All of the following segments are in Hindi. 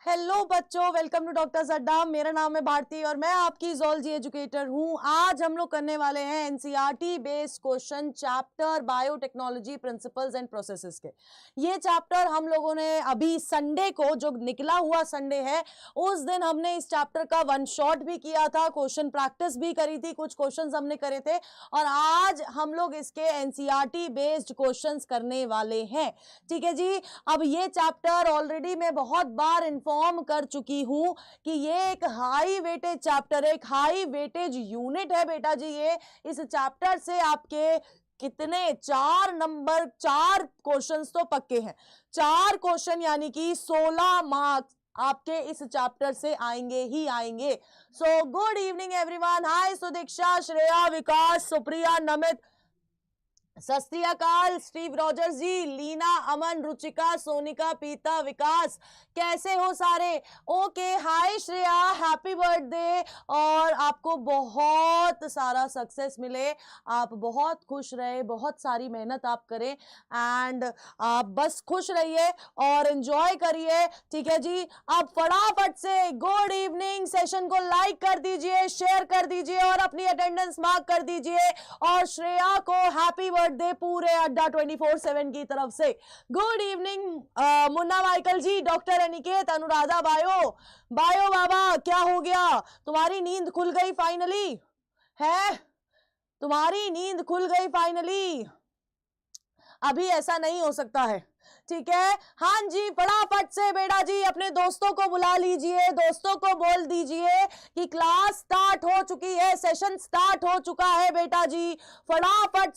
हेलो बच्चों, वेलकम टू डॉक्टर अड्डा। मेरा नाम है भारती और मैं आपकी ज़ूलॉजी एजुकेटर हूं। आज हम लोग करने वाले हैं NCERT based question chapter biotechnology principles and processes के। ये चैप्टर हम लोगों ने अभी संडे को, जो निकला हुआ संडे है, उस दिन हमने इस चैप्टर का वन शॉट भी किया था, क्वेश्चन प्रैक्टिस भी करी थी, कुछ क्वेश्चंस हमने करे थे और आज हम लोग इसके एनसीईआरटी बेस्ड क्वेश्चंस करने वाले हैं। ठीक है जी। अब ये चैप्टर ऑलरेडी मैं बहुत बार इन्फॉर्म कर चुकी हूं कि ये एक हाई वेटेज चैप्टर है, एक हाई वेटेज यूनिट है बेटा जी। ये इस चैप्टर से आपके कितने 4 क्वेश्चंस तो पक्के हैं। 4 क्वेश्चन यानी कि 16 मार्क्स आपके इस चैप्टर से आएंगे ही आएंगे। So good evening everyone. Hi Sudiksha, Shreya, Vikas, Supriya, Namit, सत श्री अकाल, स्टीव रॉजर्स जी, लीना, अमन, रुचिका, सोनिका, पीता, विकास, कैसे हो सारे? Okay, hi Shreya, happy birthday और आपको बहुत सारा सक्सेस मिले, आप बहुत खुश रहे, बहुत सारी मेहनत आप करें एंड आप बस खुश रहिए और एंजॉय करिए। ठीक है जी। अब फटाफट से गुड इवनिंग सेशन को लाइक कर दीजिए, शेयर कर दीजिए और अपनी अटेंडेंस मार्क कर दीजिए और श्रेया को हैप्पी बर्थडे पूरे अड्डा 24/7 की तरफ से। गुड इवनिंग मुन्ना माइकल जी, डॉक्टर अनिकेत, अनुराधा, बायो बाबा, क्या हो गया? तुम्हारी नींद खुल गई फाइनली? है तुम्हारी नींद खुल गई फाइनली? अभी ऐसा नहीं हो सकता है। ठीक है, हाँ जी, फटाफट से बेटा जी अपने दोस्तों को बुला लीजिए, दोस्तों को बोल दीजिए कि क्लास स्टार्ट हो चुकी है, सेशन स्टार्ट हो चुका है बेटा जी। फटाफट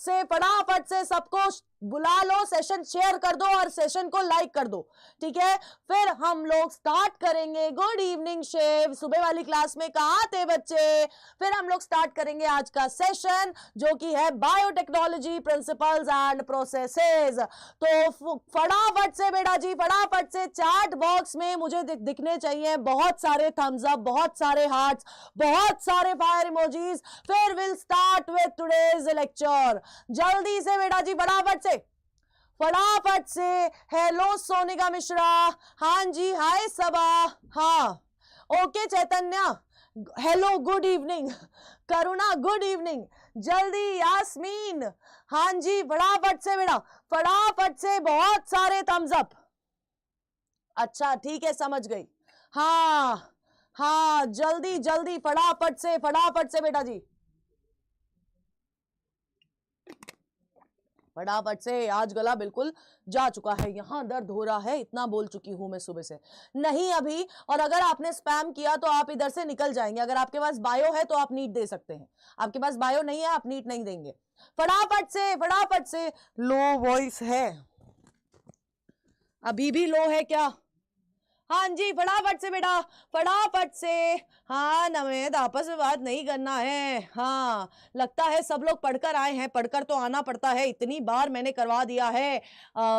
से सबको बुला लो, सेशन शेयर कर दो और सेशन को लाइक कर दो। ठीक है, फिर हम लोग स्टार्ट करेंगे। गुड इवनिंग शेव, सुबह वाली क्लास में कहाँ थे बच्चे? फिर हम लोग स्टार्ट करेंगे आज का सेशन जो कि है बायोटेक्नोलॉजी प्रिंसिपल्स एंड प्रोसेसेस। तो फटाफट से बेटा जी, फटाफट से चैट बॉक्स में मुझे दिखने चाहिए बहुत सारे थम्स अप, बहुत सारे हार्ट्स, बहुत सारे फायर इमोजीज। फिर will start with today's lecture. जल्दी से बेटा जी, फटाफट से। हेलो सोनिका मिश्रा, हाँ जी, हाय सबा, हाँ okay Chaitanya, hello good evening. Karuna good evening. जल्दी यास्मीन, हाँ जी, फटाफट से बेटा, फटाफट से, बहुत सारे थम्स अप। अच्छा ठीक है, समझ गई। हाँ जल्दी जल्दी, फटाफट से बेटा जी, फटाफट से। आज गला बिल्कुल जा चुका है, यहां दर्द हो रहा है, इतना बोल चुकी हूं मैं सुबह से। नहीं अभी, और अगर आपने स्पैम किया तो आप इधर से निकल जाएंगे। अगर आपके पास बायो है तो आप नीट दे सकते हैं, आपके पास बायो नहीं है आप नीट नहीं देंगे। फटाफट से। लो वॉइस है, अभी भी लो है क्या? हाँ जी, फटाफट से बेटा, फटाफट से। हाँ नमित, आपस में बात नहीं करना है। हाँ लगता है सब लोग पढ़कर आए हैं, पढ़कर तो आना पड़ता है, इतनी बार मैंने करवा दिया है,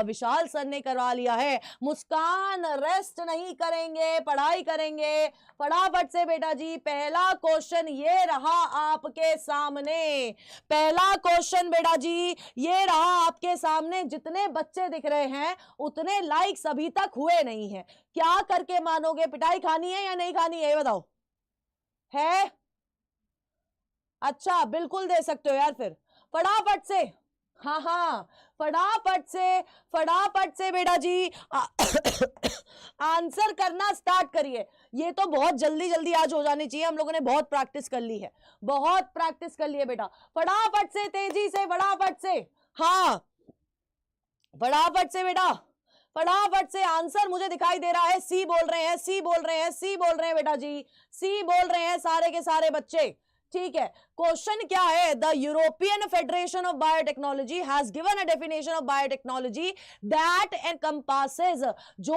विशाल सर ने करवा लिया है। मुस्कान रेस्ट नहीं करेंगे, पढ़ाई करेंगे। फटाफट से बेटा जी, पहला क्वेश्चन ये रहा आपके सामने। पहला क्वेश्चन बेटा जी ये रहा आपके सामने। जितने बच्चे दिख रहे हैं उतने लाइक्स अभी तक हुए नहीं है। क्या करके मानोगे? पिटाई खानी है या नहीं खानी है ये बताओ? है? अच्छा बिल्कुल दे सकते हो यार। फिर फटाफट से, हाँ फटाफट से बेटा जी आंसर करना स्टार्ट करिए। ये तो बहुत जल्दी आज हो जानी चाहिए, हम लोगों ने बहुत प्रैक्टिस कर ली है, बहुत प्रैक्टिस कर ली है बेटा। फटाफट से, तेजी से, फटाफट से। हाँ फटाफट से बेटा, फटाफट से। आंसर मुझे दिखाई दे रहा है, सी बोल रहे हैं बेटा जी, सी बोल रहे हैं सारे के सारे बच्चे। ठीक है, क्वेश्चन क्या है? The European federation of biotechnology has given a definition of biotechnology that encompasses, जो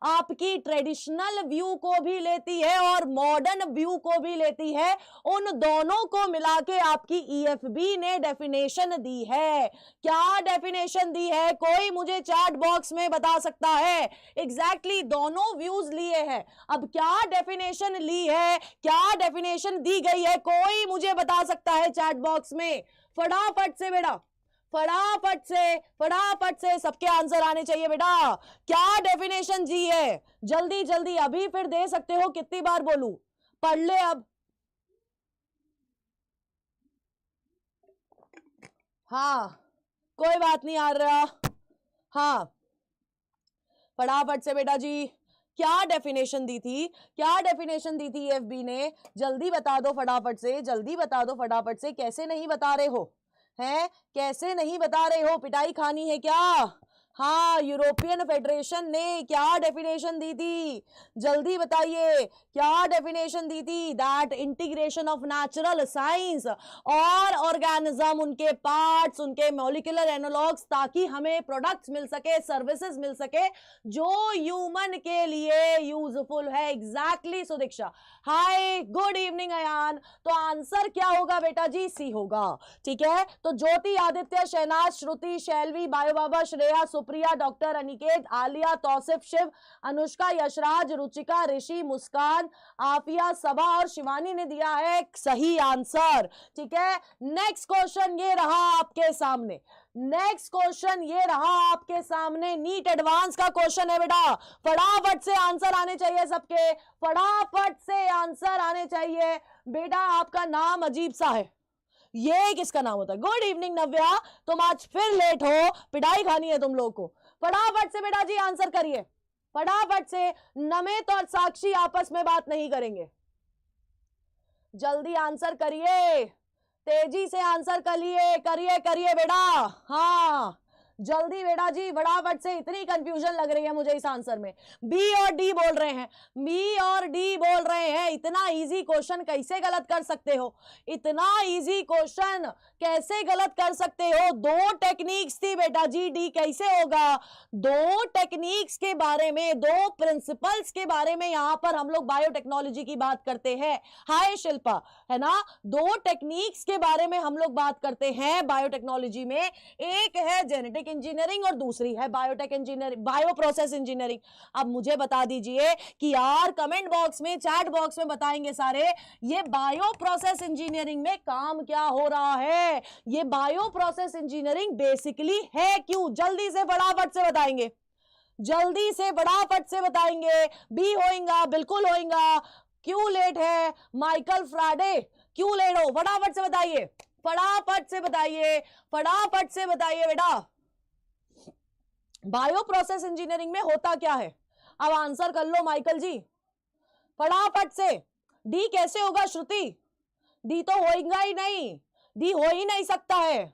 आपकी ट्रेडिशनल व्यू को भी लेती है और मॉडर्न व्यू को भी लेती है, उन दोनों को मिला के आपकी ईएफबी ने डेफिनेशन दी है। क्या डेफिनेशन दी है? कोई मुझे चैट बॉक्स में बता सकता है? एग्जैक्टली दोनों व्यूज लिए हैं। अब क्या डेफिनेशन ली है, क्या डेफिनेशन दी गई है, कोई मुझे बता सकता है चैट बॉक्स में? फटाफट से बेटा, फटाफट से सबके आंसर आने चाहिए बेटा। क्या डेफिनेशन जी है? जल्दी जल्दी, अभी फिर दे सकते हो, कितनी बार बोलूं? पढ़ ले अब। हाँ कोई बात नहीं आ रहा। हाँ फटाफट से बेटा जी, क्या डेफिनेशन दी थी? क्या डेफिनेशन दी थी एफबी ने? जल्दी बता दो फटाफट से, जल्दी बता दो फटाफट से। कैसे नहीं बता रहे हो? हैं कैसे नहीं बता रहे हो? पिटाई खानी है क्या? हाँ यूरोपियन फेडरेशन ने क्या डेफिनेशन दी थी? जल्दी बताइए, क्या डेफिनेशन दी थी? That integration of natural science और ऑर्गेनिज्म, उनके पार्ट्स, उनके मॉलिक्यूलर एनालॉग्स, ताकि हमें प्रोडक्ट्स मिल सके, सर्विसेज मिल सके जो ह्यूमन के लिए यूजफुल है। Exactly Sudiksha. Hi good evening Ayaan. तो आंसर क्या होगा बेटा जी? सी होगा। ठीक है, तो ज्योति, आदित्य, शहनाज, श्रुति, शैलवी, बायो बाबा, श्रेया, सुप्रिया, डॉक्टर अनिकेत, आलिया, तौसिफ, शिव, अनुष्का, यशराज, रुचिका, ऋषि, मुस्कान, आफिया, सबा और शिवानी ने दिया है सही आंसर। ठीक है, नेक्स्ट क्वेश्चन ये रहा आपके सामने। नेक्स्ट क्वेश्चन ये रहा आपके सामने, नीट एडवांस का क्वेश्चन है बेटा। फटाफट से आंसर आने चाहिए सबके, फटाफट से आंसर आने चाहिए बेटा। आपका नाम अजीब सा है, ये किसका नाम होता है? गुड इवनिंग नव्या, तुम आज फिर लेट हो, पिटाई खानी है तुम लोगों को। फटाफट से बेटा जी आंसर करिए, फटाफट से। नमित और साक्षी आपस में बात नहीं करेंगे, जल्दी आंसर करिए, तेजी से आंसर करिए, करिए करिए बेटा। हाँ जल्दी बेटा जी फटाफट से। इतनी कंफ्यूजन लग रही है मुझे इस आंसर में। बी और डी बोल रहे हैं, बी और डी बोल रहे हैं। इतना इजी क्वेश्चन कैसे गलत कर सकते हो? इतना इजी क्वेश्चन कैसे गलत कर सकते हो? दो टेक्निक्स थी बेटा जी, डी कैसे होगा? दो टेक्निक्स के बारे में, दो प्रिंसिपल्स के बारे में यहां पर हम लोग बायोटेक्नोलॉजी की बात करते हैं। हाय शिल्पा, है ना? दो टेक्निक्स के बारे में हम लोग बात करते हैं बायोटेक्नोलॉजी में। एक है जेनेटिक इंजीनियरिंग और दूसरी है biotech engineering, bio process engineering. अब मुझे बता दीजिए कि यार कमेंट बॉक्स में, चैट बॉक्स में बताएंगे सारे, ये बायो प्रोसेस इंजीनियरिंग में काम क्या हो रहा है? ये बायो प्रोसेस इंजीनियरिंग बेसिकली है क्यों? जल्दी से फटाफट से बताएंगे, जल्दी से फटाफट से बताएंगे। बी होएगा, बिल्कुल होएगा। क्यों लेट है माइकल फ्राइडे? क्यों लेट हो? फटाफट से बताइए, फटाफट से बताइए, फटाफट से बताइए बेटा। बायो प्रोसेस इंजीनियरिंग में होता क्या है? अब आंसर कर लो माइकल जी फटाफट से। डी कैसे होगा श्रुति? डी तो होगा ही नहीं, डी हो ही नहीं सकता है।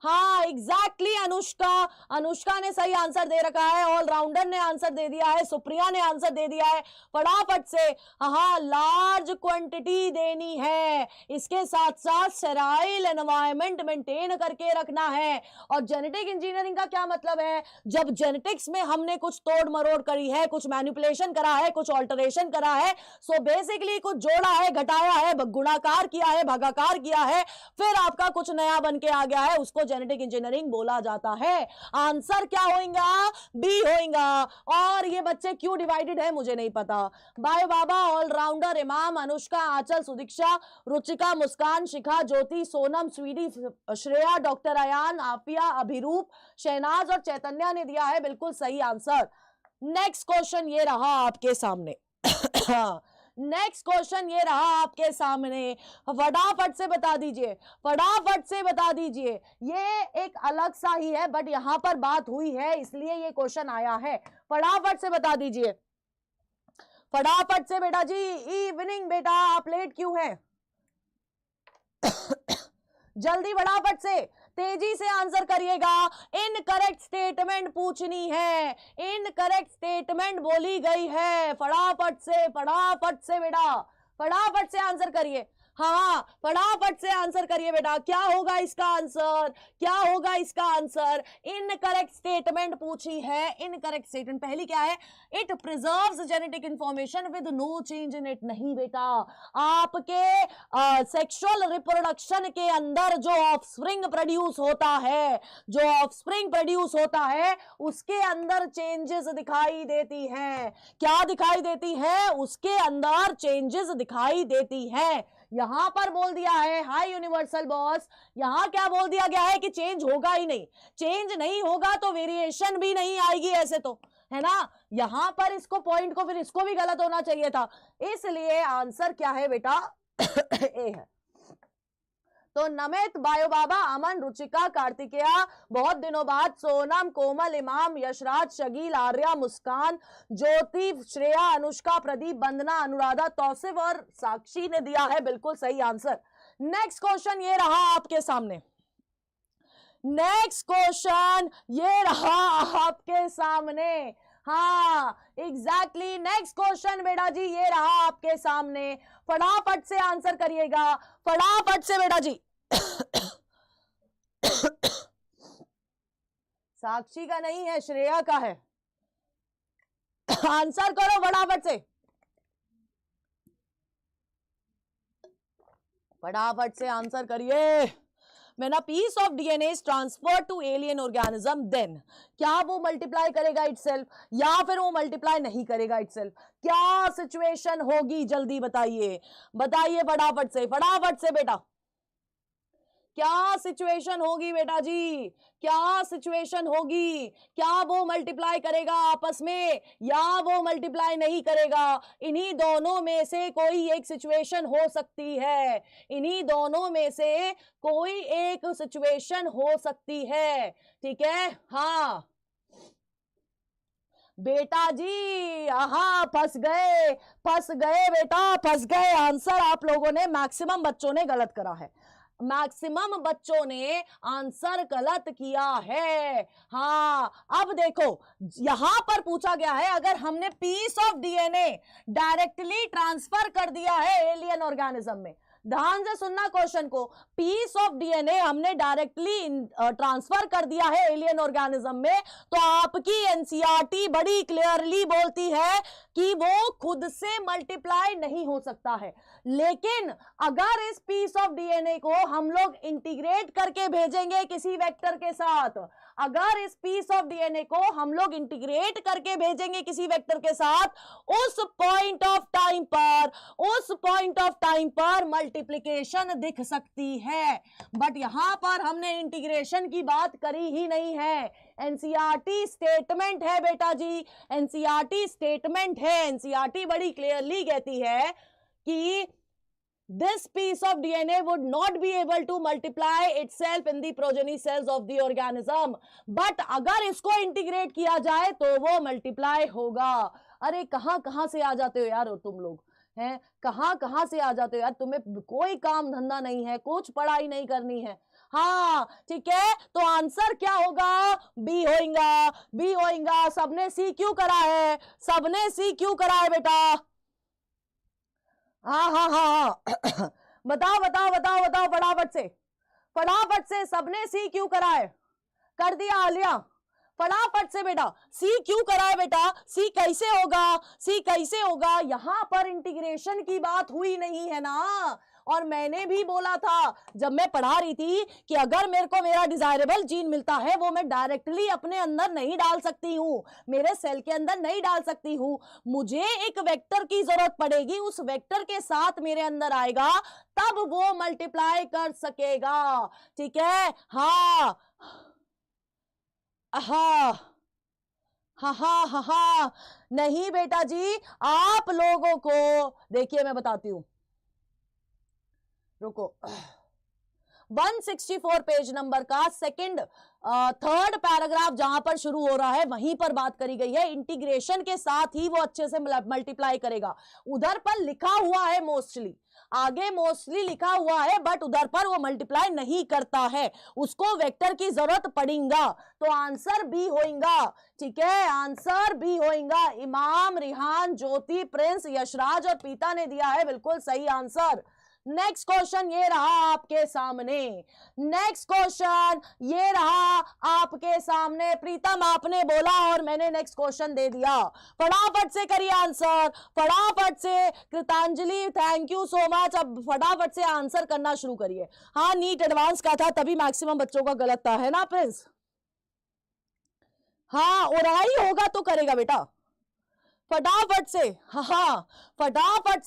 हाँ एग्जैक्टली अनुष्का, अनुष्का ने सही आंसर दे रखा है, ऑलराउंडर ने आंसर दे दिया है, सुप्रिया ने आंसर दे दिया है। फटाफट से। हाँ लार्ज क्वांटिटी देनी है, इसके साथ साथ स्टेराइल एनवायरनमेंट मेंटेन करके रखना है। और जेनेटिक इंजीनियरिंग का क्या मतलब है? जब जेनेटिक्स में हमने कुछ तोड़ मरोड़ करी है, कुछ मैनिपुलेशन करा है, कुछ ऑल्टरेशन करा है, सो बेसिकली कुछ जोड़ा है, घटाया है, गुणाकार किया है, भागाकार किया है, फिर आपका कुछ नया बन के आ गया है, उसको जेनेटिक इंजीनियरिंग बोला जाता है। आंसर क्या होगा? बी होगा। और ये बच्चे क्यों डिवाइडेड है मुझे नहीं पता। बाय बाबा, ऑलराउंडर, इमाम, अनुष्का, आंचल, सुदीक्षा, रुचिका, मुस्कान, शिखा, ज्योति, सोनम, स्वीटी, श्रेया, डॉक्टर अयान, आफिया, अभिरूप, शहनाज और चैतन्या ने दिया है बिल्कुल सही आंसर। नेक्स्ट क्वेश्चन ये रहा आपके सामने। नेक्स्ट क्वेश्चन ये रहा आपके सामने, फटाफट से बता दीजिए, फटाफट से बता दीजिए। ये एक अलग सा ही है बट यहां पर बात हुई है इसलिए ये क्वेश्चन आया है। फटाफट से बता दीजिए, फटाफट से बेटा जी। इवनिंग बेटा, आप लेट क्यों हैं? जल्दी फटाफट से, तेजी से आंसर करिएगा। इनकरेक्ट स्टेटमेंट पूछनी है, इनकरेक्ट स्टेटमेंट बोली गई है। फटाफट से बेटा, फटाफट से आंसर करिए। हाँ फटाफट से आंसर करिए बेटा। क्या होगा इसका आंसर? क्या होगा इसका आंसर? इनकरेक्ट स्टेटमेंट पूछी है। इनकरेक्ट स्टेटमेंट पहली क्या है? It preserves genetic information with no change in it. नहीं बेटा, आपके सेक्सुअल रिप्रोडक्शन के अंदर जो ऑफस्प्रिंग प्रोड्यूस होता है, जो ऑफस्प्रिंग प्रोड्यूस होता है, उसके अंदर चेंजेस दिखाई देती हैं। क्या दिखाई देती है? उसके अंदर चेंजेस दिखाई देती हैं। यहां पर बोल दिया है हाई यूनिवर्सल बॉस, यहां क्या बोल दिया गया है कि चेंज होगा ही नहीं, चेंज नहीं होगा तो वेरिएशन भी नहीं आएगी ऐसे तो, है ना। यहां पर इसको पॉइंट को फिर इसको भी गलत होना चाहिए था, इसलिए आंसर क्या है बेटा ए है। तो नमित, बायो बाबा, अमन, रुचिका, कार्तिकेया, बहुत दिनों बाद, सोनम, कोमल, इमाम, यशराज, शगील, आर्या, मुस्कान, ज्योति, श्रेया, अनुष्का, प्रदीप, वंदना, अनुराधा, तौसिफ और साक्षी ने दिया है बिल्कुल सही आंसर। नेक्स्ट क्वेश्चन ये रहा आपके सामने, नेक्स्ट क्वेश्चन ये रहा आपके सामने, हाँ एग्जैक्टली नेक्स्ट क्वेश्चन बेटा जी ये रहा आपके सामने, फटाफट से आंसर करिएगा, फटाफट से बेटा जी। साक्षी का नहीं है, श्रेया का है, आंसर करो फटाफट से, फटाफट से आंसर करिए। When a piece of DNA is transferred to alien organism, then क्या वो मल्टीप्लाई करेगा इटसेल्फ या फिर वो मल्टीप्लाई नहीं करेगा इटसेल्फ, क्या सिचुएशन होगी जल्दी बताइए, बताइए फटाफट से बेटा, क्या सिचुएशन होगी बेटा जी, क्या सिचुएशन होगी, क्या वो मल्टीप्लाई करेगा आपस में या वो मल्टीप्लाई नहीं करेगा, इन्हीं दोनों में से कोई एक सिचुएशन हो सकती है, इन्हीं दोनों में से कोई एक सिचुएशन हो सकती है, ठीक है। हाँ बेटा जी, हाँ फंस गए बेटा, फंस गए, आंसर आप लोगों ने, मैक्सिमम बच्चों ने गलत करा है, मैक्सिमम बच्चों ने आंसर गलत किया है। हाँ अब देखो यहां पर पूछा गया है अगर हमने piece of DNA directly transfer कर दिया है एलियन ऑर्गेनिज्म में, ध्यान से सुनना क्वेश्चन को, पीस ऑफ डीएनए हमने डायरेक्टली ट्रांसफर कर दिया है एलियन ऑर्गेनिज्म में, तो आपकी एनसीईआरटी बड़ी क्लियरली बोलती है कि वो खुद से मल्टीप्लाई नहीं हो सकता है। लेकिन अगर इस पीस ऑफ डीएनए को हम लोग इंटीग्रेट करके भेजेंगे किसी वेक्टर के साथ, अगर इस पीस ऑफ डीएनए को हम लोग इंटीग्रेट करके भेजेंगे किसी वेक्टर के साथ, उस पॉइंट ऑफ टाइम पर मल्टीप्लिकेशन दिख सकती है। बट यहां पर हमने इंटीग्रेशन की बात करी ही नहीं है, एनसीईआरटी स्टेटमेंट है बेटा जी, एनसीईआरटी स्टेटमेंट है, एनसीईआरटी बड़ी क्लियरली कहती है कि this piece of DNA would not be able to multiply itself in the progeny cells of the organism, but अगर इसको इंटीग्रेट किया जाए तो वो मल्टीप्लाई होगा। अरे कहां से आ जाते हो यार तुम लोग, हैं कहां से आ जाते हो यार, तुम्हें कोई काम धंधा नहीं है, कुछ पढ़ाई नहीं करनी है। हाँ ठीक है, तो आंसर क्या होगा, बी होगा, सबने सी क्यों करा है, सबने सी क्यों करा है बेटा, हाँ बताओ फटाफट से सबने सी क्यों करा है, कर दिया आलिया, फटाफट से बेटा सी क्यों करा है बेटा, सी कैसे होगा, यहां पर इंटीग्रेशन की बात हुई नहीं है ना। और मैंने भी बोला था जब मैं पढ़ा रही थी कि अगर मेरे को मेरा डिजायरेबल जीन मिलता है वो मैं डायरेक्टली अपने अंदर नहीं डाल सकती हूँ, मेरे सेल के अंदर नहीं डाल सकती हूँ, मुझे एक वेक्टर की जरूरत पड़ेगी, उस वेक्टर के साथ मेरे अंदर आएगा तब वो मल्टीप्लाई कर सकेगा, ठीक है। हाँ नहीं बेटा जी, आप लोगों को देखिए मैं बताती हूं, रुको 164 पेज नंबर का थर्ड पैराग्राफ जहां पर शुरू हो रहा है वहीं पर बात करी गई है, इंटीग्रेशन के साथ ही वो अच्छे से मल्टीप्लाई करेगा। उधर पर लिखा हुआ है मोस्टली, आगे मोस्टली लिखा हुआ है, बट उधर पर वो मल्टीप्लाई नहीं करता है, उसको वेक्टर की जरूरत पड़ेगा, तो आंसर बी होगा, ठीक है, आंसर बी होगा। इमाम, रिहान, ज्योति, प्रिंस, यशराज और पीता ने दिया है बिल्कुल सही आंसर। नेक्स्ट क्वेश्चन ये रहा आपके सामने, नेक्स्ट क्वेश्चन ये रहा आपके सामने, प्रीतम आपने बोला और मैंने नेक्स्ट क्वेश्चन दे दिया, फटाफट से करिए आंसर, फटाफट से। कृतांजलि थैंक यू सो मच, अब फटाफट से आंसर करना शुरू करिए। हाँ नीट एडवांस का था तभी मैक्सिमम बच्चों का गलत था, है ना प्रिंस, हाँ ओराई होगा तो करेगा बेटा, फटाफट से, हाँ फटाफट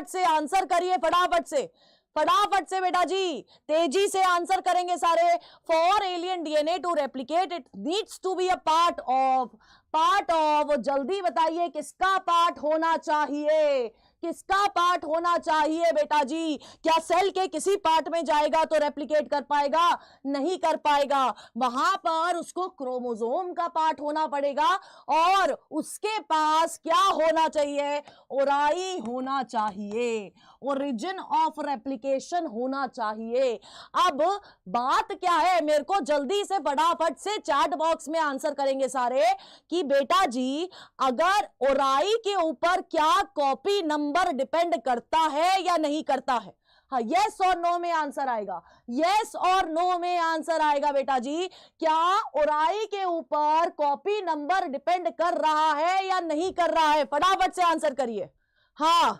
से आंसर करिए, फटाफट से बेटा जी, तेजी से आंसर करेंगे सारे। For alien DNA to replicate it needs to be a part of, जल्दी बताइए किसका पार्ट होना चाहिए, किसका पार्ट होना चाहिए बेटा जी? क्या सेल के किसी पार्ट में जाएगा तो रेप्लिकेट कर पाएगा? नहीं कर पाएगा, वहां पर उसको क्रोमोसोम का पार्ट होना पड़ेगा और उसके पास क्या होना चाहिए? ओराई होना चाहिए, ओरिजिन ऑफ रेप्लिकेशन होना चाहिए। अब बात क्या है, मेरे को जल्दी से फटाफट से चैट बॉक्स में आंसर करेंगे सारे कि बेटा जी अगर ओराई के ऊपर क्या कॉपी नंबर डिपेंड करता है या नहीं करता है? हाँ, यस और नो में आंसर आएगा, यस और नो में आंसर आएगा बेटा जी। क्या ओराई के ऊपर कॉपी नंबर डिपेंड कर रहा है या नहीं कर रहा है? फटाफट से आंसर करिए, हाँ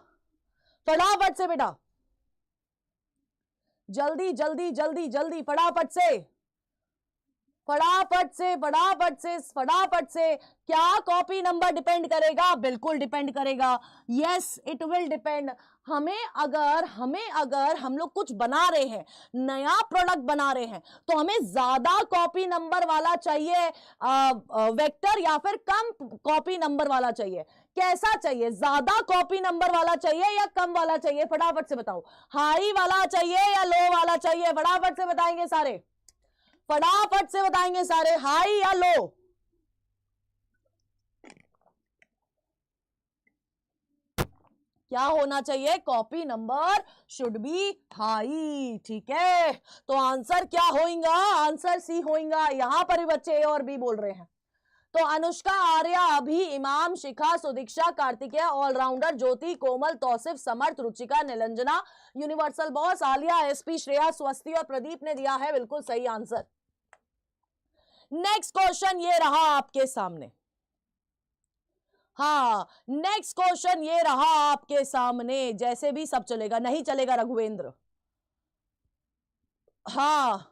फटाफट से बेटा, जल्दी जल्दी जल्दी जल्दी, फटाफट से। क्या कॉपी नंबर डिपेंड करेगा? बिल्कुल डिपेंड करेगा, यस इट विल डिपेंड। हमें अगर हम लोग कुछ बना रहे हैं, नया प्रोडक्ट बना रहे हैं, तो हमें ज्यादा कॉपी नंबर वाला चाहिए वेक्टर या फिर कम कॉपी नंबर वाला चाहिए? कैसा चाहिए, ज्यादा कॉपी नंबर वाला चाहिए या कम वाला चाहिए? फटाफट से बताओ, हाई वाला चाहिए या लो वाला चाहिए? फटाफट से बताएंगे सारे, फटाफट से बताएंगे सारे, हाई या लो? क्या होना चाहिए? Copy number should be high, ठीक है। तो आंसर क्या होगा? आंसर सी होगा। यहां पर भी बच्चे ए और बी बोल रहे हैं। तो Anushka, Arya, Abhi, Imam, Shikha, Sudiksha, Kartikeya, allrounder, Jyoti, Komal, Tausif, Samarth, Ruchika, Nilanjana, universal boss, Aaliya, SP, Shreya, Swasti और प्रदीप ने दिया है बिल्कुल सही आंसर। नेक्स्ट क्वेश्चन ये रहा आपके सामने, हाँ नेक्स्ट क्वेश्चन ये रहा आपके सामने। जैसे भी सब चलेगा, नहीं चलेगा रघुवेंद्र? हाँ,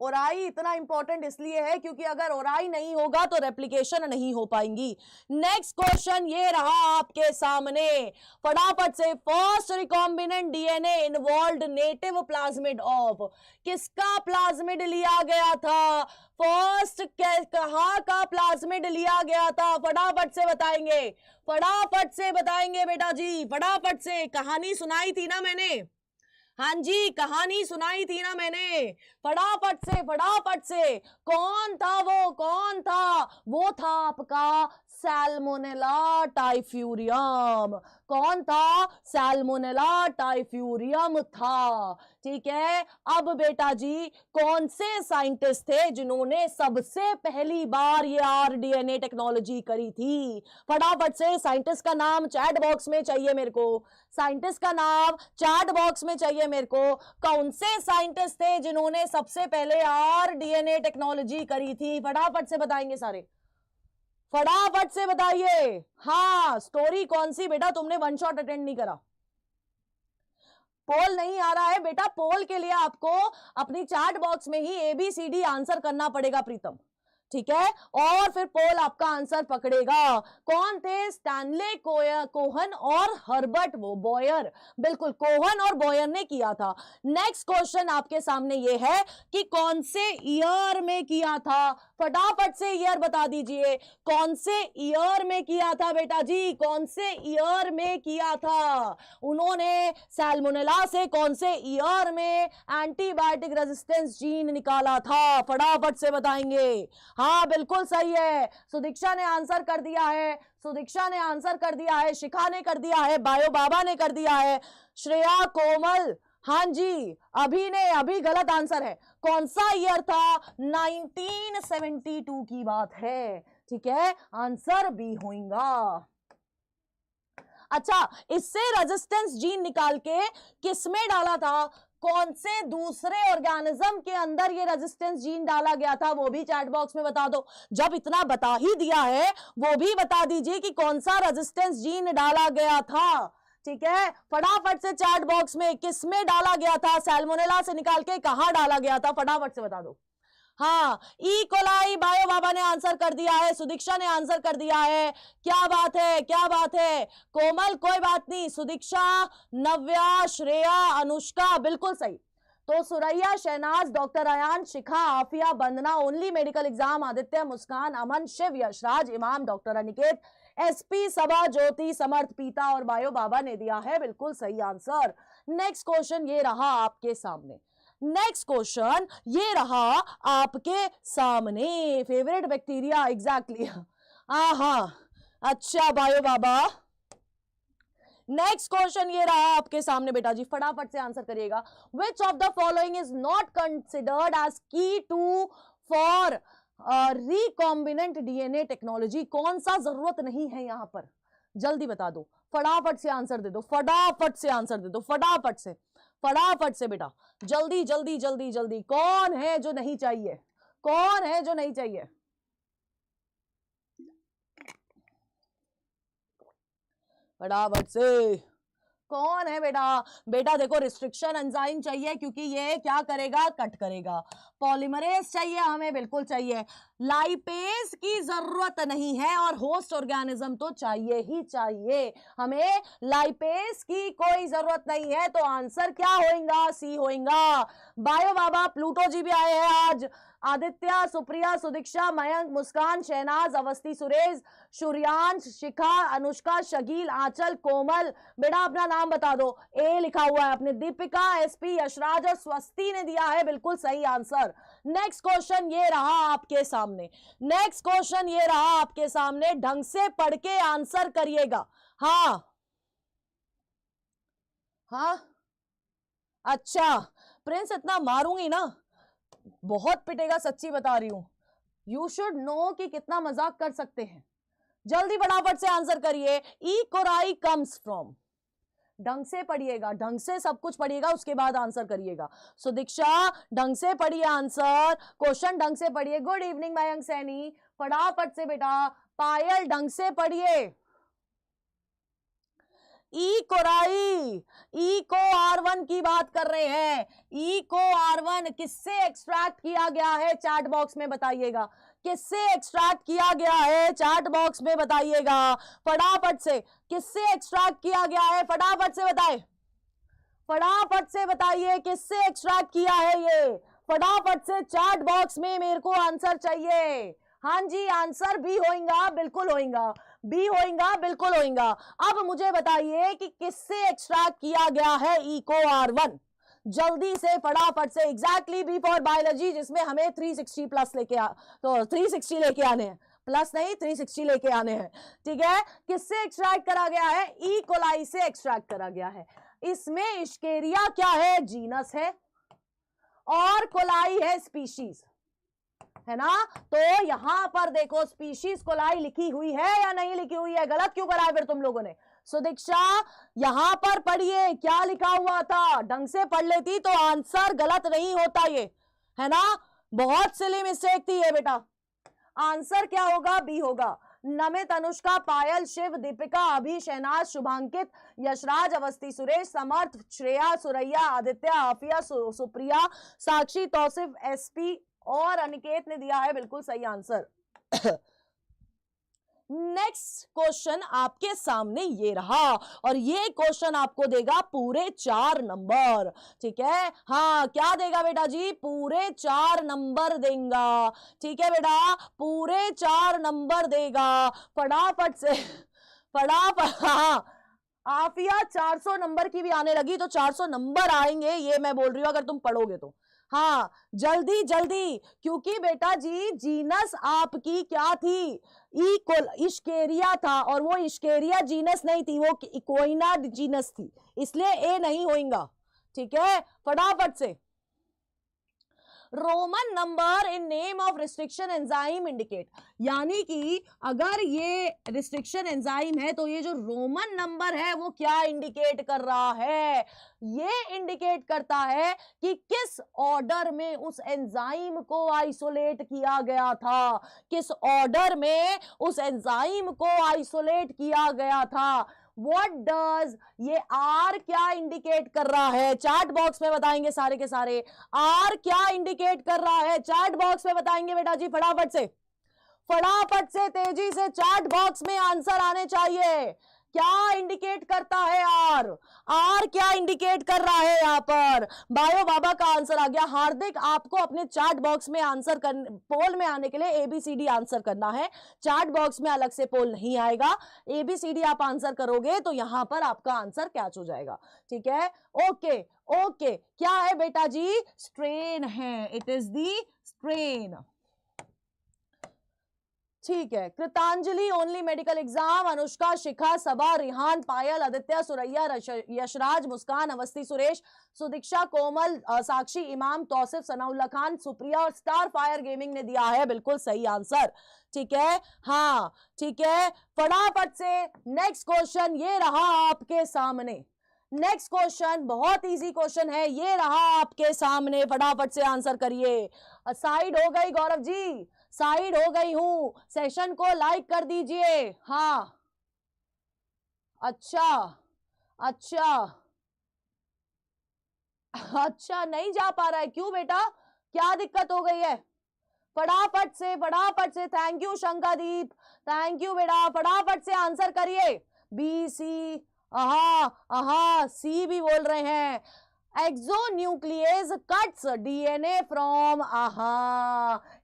ओराई इतना इंपॉर्टेंट इसलिए है क्योंकि अगर ओराई नहीं होगा तो रेप्लिकेशन नहीं हो पाएंगी। नेक्स्ट क्वेश्चन ये रहा आपके सामने, फटाफट से। First recombinant DNA involved native plasmid of, किसका प्लाज्मिड लिया गया था? फर्स्ट कहां का प्लाज्मिड लिया गया था? फटाफट से बताएंगे, फटाफट से बताएंगे बेटा जी, फटाफट से। कहानी सुनाई थी ना मैंने, हाँ जी कहानी सुनाई थी ना मैंने, फटाफट से। कौन था वो? कौन था वो? था आपका सैल्मोनेला टाइफ्यूरियम। कौन था? सैल्मोनेला टाइफ्यूरियम था, ठीक है। अब बेटा जी कौन से साइंटिस्ट थे जिन्होंने सबसे पहली बार ये आरडीएनए टेक्नोलॉजी करी थी? फटाफट से साइंटिस्ट का नाम चैट बॉक्स में चाहिए मेरे को, साइंटिस्ट का नाम चैट बॉक्स में चाहिए मेरे को। कौन से साइंटिस्ट थे जिन्होंने सबसे पहले आरडीएनए टेक्नोलॉजी करी थी? फटाफट से बताएंगे सारे, फटाफट से बताइए। हाँ, स्टोरी कौन सी बेटा? तुमने वन शॉट अटेंड नहीं करा, पोल नहीं आ रहा है बेटा। पोल के लिए आपको अपनी चैट बॉक्स में ही ABCD आंसर करना पड़ेगा प्रीतम, ठीक है, और फिर पोल आपका आंसर पकड़ेगा। कौन थे? स्टैनले कोहन और हर्बर्ट वो बॉयर, बिल्कुल कोहन और बॉयर ने किया था। नेक्स्ट क्वेश्चन आपके सामने ये है कि कौन से ईयर में किया था? फटाफट से ईयर बता दीजिए, कौन से ईयर में किया था बेटा जी? कौन से ईयर में किया था उन्होंने? सैल्मोनेला से कौन से ईयर में एंटीबायोटिक रेजिस्टेंस जीन निकाला था? फटाफट से बताएंगे। हाँ बिल्कुल सही है, सुदीक्षा ने आंसर कर दिया है, सुदीक्षा ने आंसर कर दिया है, शिखा ने कर दिया है, बायो बाबा ने कर दिया है, श्रेया, कोमल, हाँ जी, अभी गलत आंसर है। कौन सा ईयर था? 1972 की बात है, ठीक है, आंसर बी होगा। अच्छा, इससे रेजिस्टेंस जीन निकाल के किसमें डाला था? कौन से दूसरे ऑर्गेनिज्म के अंदर ये रेजिस्टेंस जीन डाला गया था? वो भी चैट बॉक्स में बता दो। जब इतना बता ही दिया है वो भी बता दीजिए कि कौन सा रेजिस्टेंस जीन डाला गया था, ठीक है। फटाफट से चैट बॉक्स में किसमें डाला गया था? सैल्मोनेला से निकाल के कहां डाला गया था? फटाफट से बता दो। हाँ, ई कोलाई, बायो बाबा ने आंसर कर दिया है, सुदीक्षा ने आंसर कर दिया है। क्या बात है, क्या बात है। कोमल कोई बात नहीं, सुदीक्षा, नव्या, श्रेया, अनुष्का बिल्कुल सही। तो सुरैया, शहनाज, डॉक्टर अयान, शिखा, आफिया, वंदना, ओनली मेडिकल एग्जाम, आदित्य, मुस्कान, अमन, शिव, यशराज, इमाम, डॉक्टर अनिकेत, एसपी, सबा, ज्योति, समर्थ, पीता और बायो बाबा ने दिया है बिल्कुल सही आंसर। नेक्स्ट क्वेश्चन ये रहा आपके सामने, नेक्स्ट क्वेश्चन ये रहा आपके सामने। Favourite bacteria, exactly. हाँ, अच्छा बायो बाबा, नेक्स्ट क्वेश्चन ये रहा आपके सामने बेटा जी, फटाफट से आंसर करिएगा। Which of the following is not considered as key tool for recombinant DNA technology? कौन सा जरूरत नहीं है यहां पर, जल्दी बता दो, फटाफट से आंसर दे दो, फटाफट से आंसर दे दो, फटाफट से, फटाफट से बेटा, जल्दी जल्दी जल्दी जल्दी। कौन है जो नहीं चाहिए, कौन है जो नहीं चाहिए? फटाफट से, कौन है बेटा? बेटा देखो, रिस्ट्रिक्शन एंजाइम चाहिए क्योंकि ये क्या करेगा, कट करेगा। पॉलीमरेज चाहिए हमें, बिल्कुल चाहिए। लाइपेज की जरूरत नहीं है और होस्ट ऑर्गेनिज्म तो चाहिए ही चाहिए हमें, लाइपेज की कोई जरूरत नहीं है। तो आंसर क्या होगा, सी होगा। बायो बाबा, प्लूटो जी भी आए हैं आज, आदित्य, सुप्रिया, सुदीक्षा, मयंक, मुस्कान, शहनाज, अवस्थी, सुरेश, सूर्यांश, शिखा, अनुष्का, शकील, आंचल, कोमल। बेटा अपना नाम बता दो, ए लिखा हुआ है अपने, दीपिका, एसपी, यशराज और स्वस्ति ने दिया है बिल्कुल सही आंसर। नेक्स्ट क्वेश्चन ये रहा आपके सामने, नेक्स्ट क्वेश्चन ये रहा आपके सामने, ढंग से पढ़ के आंसर करिएगा। हाँ हाँ, अच्छा प्रिंस, इतना मारूंगी ना, बहुत पिटेगा, सच्ची बता रही हूं। यू शुड नो कि कितना मजाक कर सकते हैं। जल्दी फटाफट से आंसर करिए। ई कोराई कम्स फ्रॉम, ढंग से पढ़िएगा, ढंग से सब कुछ पढ़िएगा, उसके बाद आंसर करिएगा। सो दीक्षा ढंग से पढ़िए आंसर, क्वेश्चन ढंग से पढ़िए। गुड इवनिंग मयंक सैनी, फटाफट से बेटा। पायल ढंग से पढ़िए। ई कोराई, ई को R1 की बात कर रहे हैं। ई को R1 किससे एक्सट्रैक्ट किया गया है, चैट बॉक्स में बताइएगा, किससे एक्सट्रैक्ट किया गया है, चैट बॉक्स में बताइएगा फटाफट से। किससे एक्सट्रैक्ट किया गया है, फटाफट से बताए, फटाफट से बताइए किससे एक्सट्रैक्ट किया है ये, फटाफट से चैट बॉक्स में मेरे को आंसर चाहिए। हाँ जी, आंसर बी होगा, बिल्कुल होगा, बी होगा, बिल्कुल होगा। अब मुझे बताइए कि किससे एक्सट्रैक्ट किया गया है ई को R1, जल्दी से फटाफट से। एग्जैक्टली बी फॉर बायोलॉजी, जिसमें हमें 360 प्लस लेके तो 360 लेके आने हैं, प्लस नहीं 360 लेके आने हैं, ठीक है। किससे एक्सट्रैक्ट करा गया है, ई कोलाई से एक्सट्रैक्ट करा गया है। इसमें इश्केरिया क्या है, जीनस है, और कोलाई है स्पीशीज, है ना। तो यहां पर देखो स्पीशीज कोलाई लिखी हुई है या नहीं लिखी हुई है, गलत क्यों करा है फिर तुम लोगों ने। सो दीक्षा यहां पर पढ़िए क्या लिखा हुआ था, ढंग से पढ़ लेती तो आंसर गलत नहीं होता ये, है ना। बहुत सिली मिस्टेक थी ये बेटा। आंसर क्या होगा, बी होगा। नमित, अनुष्का, पायल, शिव, दीपिका, अभी, शहनाज, शुभांकित, यशराज, अवस्थी, सुरेश, समर्थ, श्रेया, सुरैया, आदित्य, आफिया, सुप्रिया, साक्षी, तौसिफ, एसपी और अनिकेत ने दिया है बिल्कुल सही आंसर। नेक्स्ट क्वेश्चन आपके सामने ये रहा, और ये क्वेश्चन आपको देगा पूरे 4 नंबर, ठीक है। हाँ क्या देगा बेटा जी, पूरे 4 नंबर देगा, ठीक है बेटा, पूरे 4 नंबर देगा। फटाफट से, फटाफट। हाँ आफिया 400 नंबर की भी आने लगी, तो 400 नंबर आएंगे, ये मैं बोल रही हूं अगर तुम पढ़ोगे तो। हाँ जल्दी जल्दी, क्योंकि बेटा जी जीनस आपकी क्या थी, इश्केरिया था, और वो इश्केरिया जीनस नहीं थी, वो इक्विना जीनस थी, इसलिए ए नहीं होगा, ठीक है। फटाफट से। Roman number in name of restriction enzyme indicate, यानी कि अगर ये रिस्ट्रिक्शन एंजाइम है तो ये जो रोमन नंबर है वो क्या इंडिकेट कर रहा है, ये इंडिकेट करता है कि किस ऑर्डर में उस एंजाइम को आइसोलेट किया गया था, किस ऑर्डर में उस एंजाइम को आइसोलेट किया गया था। व्हाट डज ये आर क्या इंडिकेट कर रहा है, चैट बॉक्स में बताएंगे सारे के सारे। आर क्या इंडिकेट कर रहा है, चैट बॉक्स में बताएंगे बेटा जी, फटाफट से, फटाफट से, तेजी से चैट बॉक्स में आंसर आने चाहिए। क्या इंडिकेट करता है आर, आर क्या इंडिकेट कर रहा है यहाँ पर? बायो बाबा का आंसर आ गया। हार्दिक, आपको अपने चैट बॉक्स में आंसर कर, पोल में आने के लिए एबीसीडी आंसर करना है। चैट बॉक्स में अलग से पोल नहीं आएगा, एबीसीडी आप आंसर करोगे तो यहां पर आपका आंसर कैच हो जाएगा। ठीक है, ओके ओके। क्या है बेटा जी? स्ट्रेन है, इट इज दी स्ट्रेन। ठीक है, कृतांजलि ओनली मेडिकल एग्जाम, अनुष्का, शिखा, सबा, रिहान, पायल, आदित्य, सुरैया, यशराज, मुस्कान, अवस्थी, सुरेश, सुदीक्षा, कोमल, साक्षी, इमाम, तौसिफ, सनाउल्ला खान, सुप्रिया और स्टार फायर गेमिंग ने दिया है बिल्कुल सही आंसर। ठीक है, हाँ ठीक है, फटाफट से नेक्स्ट क्वेश्चन ये रहा आपके सामने। नेक्स्ट क्वेश्चन बहुत इजी क्वेश्चन है, ये रहा आपके सामने, फटाफट से आंसर करिए। साइड हो गई गौरव जी, साइड हो गई हूं, सेशन को लाइक कर दीजिए। हाँ अच्छा अच्छा अच्छा, नहीं जा पा रहा है, क्यों बेटा, क्या दिक्कत हो गई है? फटाफट से, फटाफट से, थैंक यू शंकादीप, थैंक यू बेटा, फटाफट से आंसर करिए। बी सी, सी भी बोल रहे हैं। एक्सोन्यूक्लियस कट्स डीएनए फ्रॉम,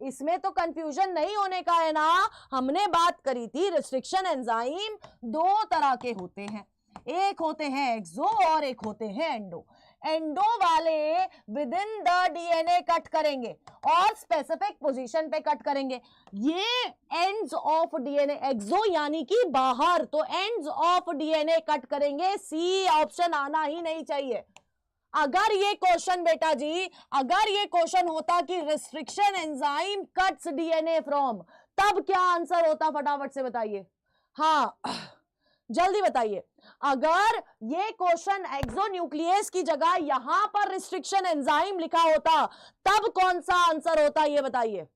इसमें तो कंफ्यूजन नहीं होने का है ना। हमने बात करी थी रिस्ट्रिक्शन एंजाइम दो तरह के होते हैं, एक होते हैं एक्सो और एक होते हैं एंडो। एंडो वाले with in the DNA cut करेंगे और स्पेसिफिक पोजीशन पे कट करेंगे। ये एंड्स ऑफ डीएनए, एक्सो यानी कि बाहर, तो एंड्स ऑफ डीएनए कट करेंगे। सी ऑप्शन आना ही नहीं चाहिए। अगर ये क्वेश्चन बेटा जी, अगर ये क्वेश्चन होता कि restriction enzyme cuts DNA from, तब क्या आंसर होता, फटाफट से बताइए। हाँ जल्दी बताइए। अगर ये क्वेश्चन एक्सोन्यूक्लियस की जगह यहां पर रिस्ट्रिक्शन एंजाइम लिखा होता, तब कौन सा आंसर होता, ये बताइए।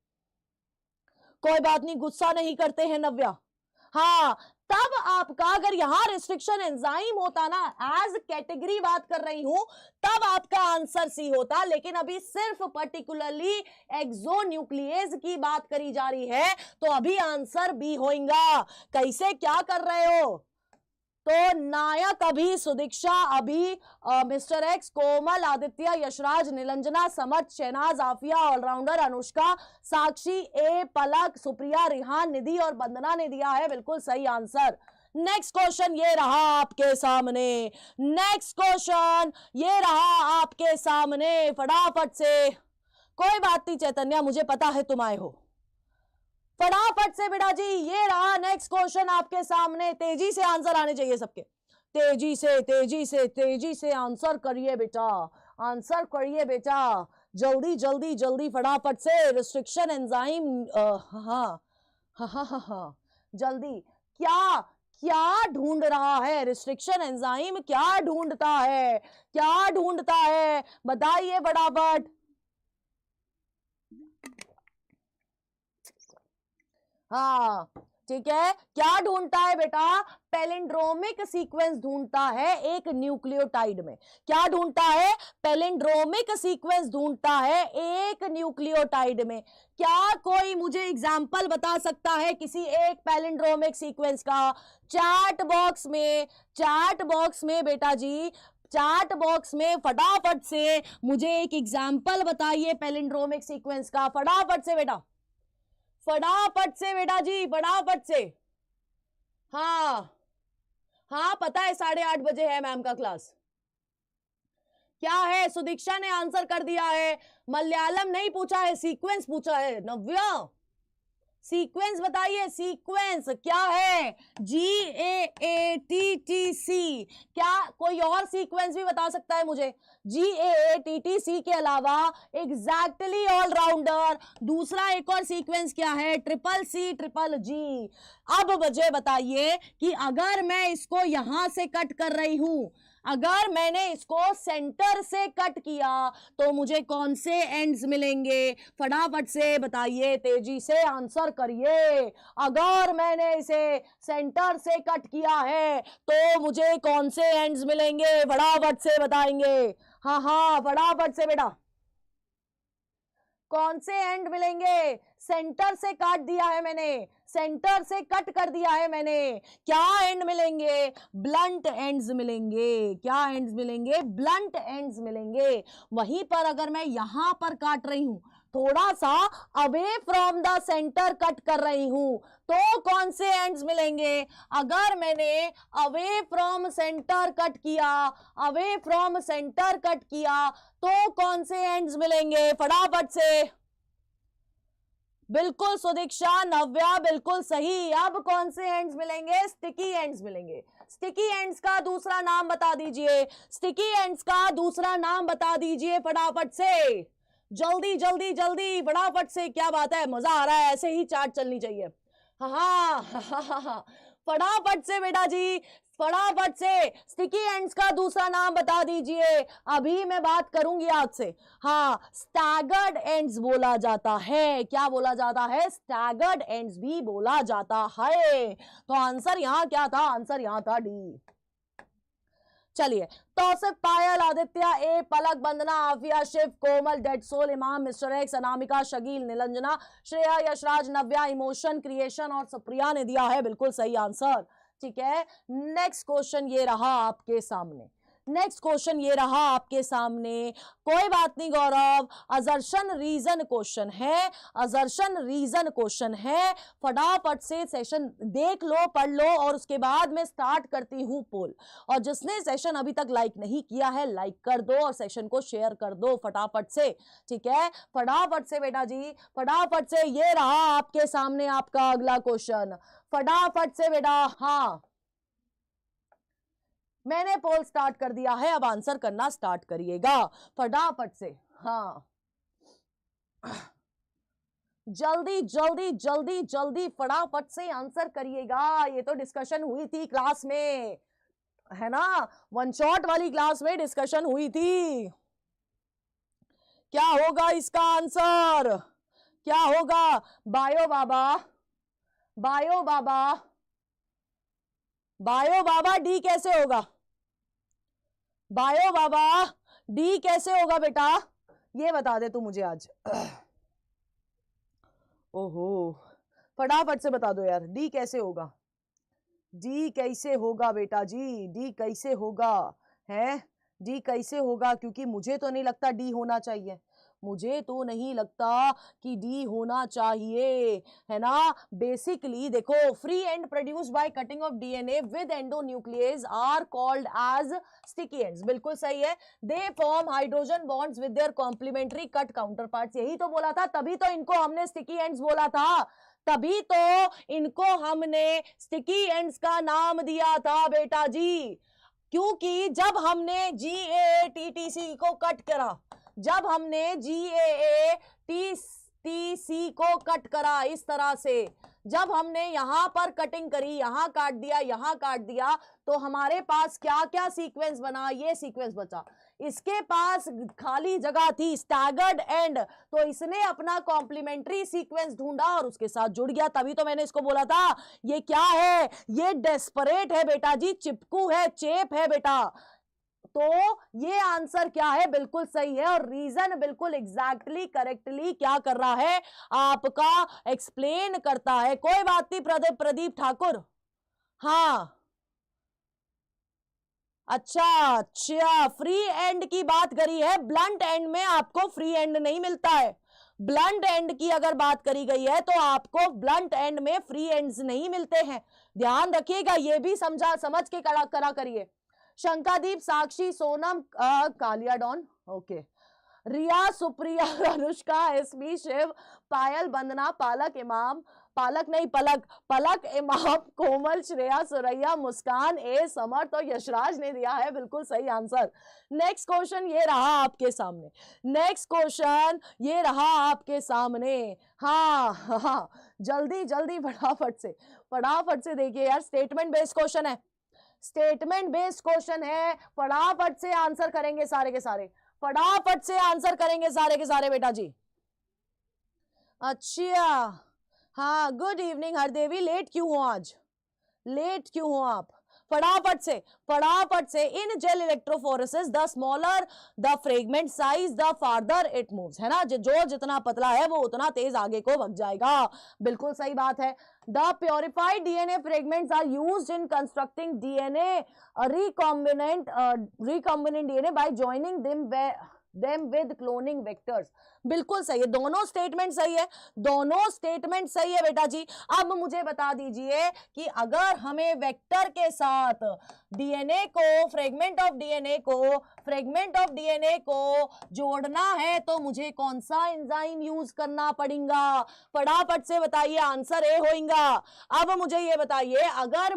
कोई बात नहीं, गुस्सा नहीं करते हैं नव्या। हाँ, तब आपका अगर यहां रिस्ट्रिक्शन एंजाइम होता ना, एज कैटेगरी बात कर रही हूं, तब आपका आंसर सी होता। लेकिन अभी सिर्फ पर्टिकुलरली एक्सोन्यूक्लियस की बात करी जा रही है, तो अभी आंसर बी होगा। कैसे, क्या कर रहे हो? तो नायक अभी, सुदीक्षा अभी, मिस्टर एक्स, कोमल, आदित्य, यशराज, निलंजना, समर्थ, शहनाज, आफिया, ऑलराउंडर, अनुष्का, साक्षी, ए, पलक, सुप्रिया, रिहान, निधि और वंदना ने दिया है बिल्कुल सही आंसर। नेक्स्ट क्वेश्चन ये रहा आपके सामने, नेक्स्ट क्वेश्चन ये रहा आपके सामने, फटाफट से। कोई बात नहीं चैतन्या, मुझे पता है तुम आए हो। फटाफट से बेटा जी, ये रहा नेक्स्ट क्वेश्चन आपके सामने। तेजी से आंसर आने चाहिए सबके, तेजी से तेजी से तेजी से आंसर करिए बेटा, आंसर करिए बेटा, जल्दी जल्दी जल्दी, फटाफट से। रिस्ट्रिक्शन एंजाइम, हाँ जल्दी। क्या क्या ढूंढ रहा है रिस्ट्रिक्शन एंजाइम, क्या ढूंढता है, क्या ढूंढता है, बताइए फटाफट। हाँ ठीक है, क्या ढूंढता है बेटा? पैलिंड्रोमिक सीक्वेंस ढूंढता है एक न्यूक्लियोटाइड में। क्या ढूंढता है? पैलिंड्रोमिक सीक्वेंस ढूंढता है एक न्यूक्लियोटाइड में। क्या कोई मुझे एग्जांपल बता सकता है किसी एक पैलिंड्रोमिक सीक्वेंस का? चैट बॉक्स में, चैट बॉक्स में बेटा जी, चैट बॉक्स में फटाफट से मुझे एक एग्जांपल बताइए पैलिंड्रोमिक सीक्वेंस का, फटाफट से बेटा, फटाफट से बेटा जी, फटाफट से। हाँ हाँ पता है 8:30 बजे है मैम का क्लास। क्या है? सुदीक्षा ने आंसर कर दिया है। मलयालम नहीं पूछा है, सीक्वेंस पूछा है। नव्या सीक्वेंस बताइए, सीक्वेंस क्या है? GAATTC। क्या कोई और सीक्वेंस भी बता सकता है मुझे? GAATTC के अलावा एग्जैक्टली ऑलराउंडर, दूसरा एक और सीक्वेंस क्या है? CCCGG। अब मुझे बताइए कि अगर मैं इसको यहां से कट कर रही हूं, अगर मैंने इसको सेंटर से कट किया तो मुझे कौन से एंड्स मिलेंगे? फटाफट से बताइए, तेजी से आंसर करिए। अगर मैंने इसे सेंटर से कट किया है तो मुझे कौन से एंड्स मिलेंगे? फटाफट से बताएंगे। हाँ हाँ, फटाफट से बेटा, कौन से एंड मिलेंगे? सेंटर से काट दिया है मैंने, सेंटर से कट कर दिया है मैंने, क्या एंड मिलेंगे? ब्लंट एंड्स मिलेंगे। क्या एंड्स मिलेंगे? ब्लंट एंड्स मिलेंगे। वहीं पर अगर मैं यहां पर काट रही हूं, थोड़ा सा away from the centre cut कर रही हूं, तो कौन से एंड्स मिलेंगे? अगर मैंने अवे फ्रॉम सेंटर कट किया, अवे फ्रॉम सेंटर कट किया, तो कौन से एंड्स मिलेंगे? फटाफट से। बिल्कुल सुदीक्षा, नव्या, बिल्कुल सही। अब कौन से एंड्स मिलेंगे? स्टिकी एंड्स मिलेंगे। स्टिकी एंड्स का दूसरा नाम बता दीजिए, स्टिकी एंड्स का दूसरा नाम बता दीजिए फटाफट से। जल्दी जल्दी जल्दी, फटाफट से। क्या बात है, मजा आ रहा है, ऐसे ही चार्ट चलनी चाहिए। हाँ हाँ, फटाफट से बेटा जी, फटाफट से स्टिकी एंड्स का दूसरा नाम बता दीजिए। अभी मैं बात करूंगी आपसे। हाँ, स्टैगर्ड एंड्स बोला जाता है। क्या बोला जाता है? स्टैगर्ड एंड्स भी बोला जाता है। तो आंसर यहां क्या था? आंसर यहां था डी। चलिए, तौसिफ, पायल, आदित्य, ए, पलक, वंदना, आफिया, शिव, कोमल, डेड सोल, इमाम, मिस्टर एक्स, अनामिका, शकील, निलंजना, श्रेया, यशराज, नव्या, इमोशन, क्रिएशन और सुप्रिया ने दिया है बिल्कुल सही आंसर। ठीक है, नेक्स्ट क्वेश्चन ये रहा आपके सामने। नेक्स्ट क्वेश्चन ये रहा आपके सामने। कोई बात नहीं गौरव, अजर्शन रीजन क्वेश्चन है, अजर्शन रीजन क्वेश्चन है। फटाफट से सेशन देख लो, पढ़ लो, और उसके बाद मैं स्टार्ट करती हूं पोल। और जिसने सेशन अभी तक लाइक नहीं किया है, लाइक कर दो और सेशन को शेयर कर दो फटाफट से। ठीक है, फटाफट से बेटा जी, फटाफट से। ये रहा आपके सामने आपका अगला क्वेश्चन, फटाफट से बेटा। हाँ, मैंने पोल स्टार्ट कर दिया है, अब आंसर करना स्टार्ट करिएगा फटाफट से। हाँ, जल्दी जल्दी जल्दी जल्दी फटाफट से आंसर करिएगा। ये तो डिस्कशन हुई थी क्लास में, है ना? वन शॉट वाली क्लास में डिस्कशन हुई थी। क्या होगा इसका आंसर? क्या होगा? बायो बाबा, बायो बाबा, बायो बाबा, डी कैसे होगा? बायो बाबा, डी कैसे होगा बेटा? ये बता दे तू मुझे आज। ओहो, फटाफट से बता दो यार, डी कैसे होगा? डी कैसे होगा बेटा जी? डी कैसे होगा? है, डी कैसे होगा? क्योंकि मुझे तो नहीं लगता डी होना चाहिए, मुझे तो नहीं लगता कि डी होना चाहिए, है ना? बेसिकली देखो, free end produced by cutting of DNA with endonuclease are called as sticky ends. बिल्कुल सही है। They form hydrogen bonds with their complementary cut counterparts. यही तो बोला था, तभी तो इनको हमने स्टिकी एंड्स बोला था, तभी तो इनको हमने स्टिकी एंड्स का नाम दिया था बेटा जी। क्योंकि जब हमने GAATTC को कट करा, जब हमने GAATTC को कट करा इस तरह से, जब हमने यहां पर कटिंग करी, यहां काट दिया, यहां काट दिया, तो हमारे पास क्या क्या सीक्वेंस बना? ये सीक्वेंस बचा। इसके पास खाली जगह थी, स्टैगर्ड एंड, तो इसने अपना कॉम्प्लीमेंट्री सीक्वेंस ढूंढा और उसके साथ जुड़ गया। तभी तो मैंने इसको बोला था ये क्या है? ये डेस्परेट है बेटा जी, चिपकू है, चेप है बेटा। तो ये आंसर क्या है? बिल्कुल सही है, और रीजन बिल्कुल एग्जैक्टली करेक्टली क्या कर रहा है? आपका एक्सप्लेन करता है। कोई बात नहीं प्रदीप ठाकुर। हाँ, अच्छा, फ्री एंड की बात करी है। ब्लंट एंड में आपको फ्री एंड नहीं मिलता है। ब्लंट एंड की अगर बात करी गई है तो आपको ब्लंट एंड में फ्री एंड्स नहीं मिलते हैं, ध्यान रखिएगा। ये भी समझ के करा करिए। शंकादीप, साक्षी, सोनम, कालिया डॉन, ओके, रिया, सुप्रिया, अनुष्का, एसपी, शिव, पायल, वंदना, पालक, इमाम, पालक नहीं पलक, पलक, इमाम, कोमल, श्रेया, सुरैया, मुस्कान, ए, समर्थ और यशराज ने दिया है बिल्कुल सही आंसर। नेक्स्ट क्वेश्चन ये रहा आपके सामने, नेक्स्ट क्वेश्चन ये रहा आपके सामने। हाँ हाँ, जल्दी जल्दी फटाफट से देखिए यार, स्टेटमेंट बेस्ड क्वेश्चन है, स्टेटमेंट बेस्ड क्वेश्चन है, फटाफट से आंसर करेंगे सारे के सारे, फटाफट से आंसर करेंगे सारे के सारे बेटा जी। अच्छा हाँ, गुड इवनिंग हरदेवी, लेट क्यों हो आज, लेट क्यों हो आप? फटाफट से in gel electrophoresis the smaller the fragment size the farther it moves, है ना, जो जितना पतला है वो उतना तेज आगे को भाग जाएगा। बिल्कुल सही बात है। The purified DNA fragments are used in constructing DNA recombinant DNA by joining them with cloning vectors. बिल्कुल सही है, दोनों स्टेटमेंट सही है, दोनों स्टेटमेंट सही है बेटा जी। अब मुझे बता दीजिए कि अगर हमें वेक्टर के साथ डीएनए को, फ्रेगमेंट ऑफ डीएनए को जोड़ना है तो मुझे कौन सा एंजाइम यूज करना पड़ेगा? फटाफट से बताइए, आंसर ए होगा। अब मुझे ये बताइए, अगर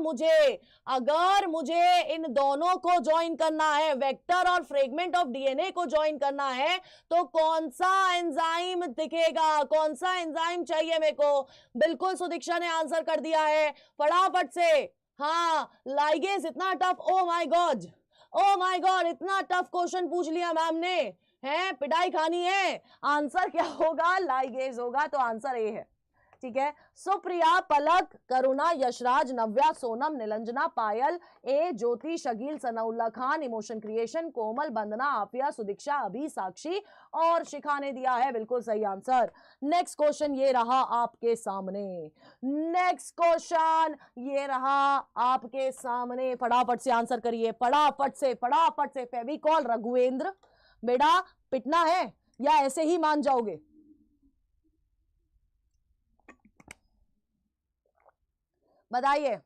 मुझे इन दोनों को ज्वाइन करना है, वेक्टर और फ्रेगमेंट ऑफ डीएनए को ज्वाइन करना है, तो कौन सा एंजाइम दिखेगा, कौन सा एंजाइम चाहिए मेरे को? बिल्कुल सुदीक्षा ने आंसर कर दिया है, फटाफट से। हाँ, लाइगेज इतना टफ, ओ माय गॉड, इतना टफ क्वेश्चन पूछ लिया मैम ने, है पिटाई खानी है। आंसर क्या होगा? लाइगेज होगा, तो आंसर ए है। ठीक है, सुप्रिया, पलक, करुणा, यशराज, नव्या, सोनम, निलंजना, पायल, ए, ज्योति, शकील, सनाउल्ला खान, इमोशन क्रिएशन, कोमल, बंदना, आफिया, सुदीक्षा, अभी, साक्षी और शिखा ने दिया है बिल्कुल सही आंसर। नेक्स्ट क्वेश्चन ये रहा आपके सामने, फटाफट से आंसर करिए, फटाफट से। फेविकॉल, रघुवेंद्र, बेटा पिटना है या ऐसे ही मान जाओगे? बताइए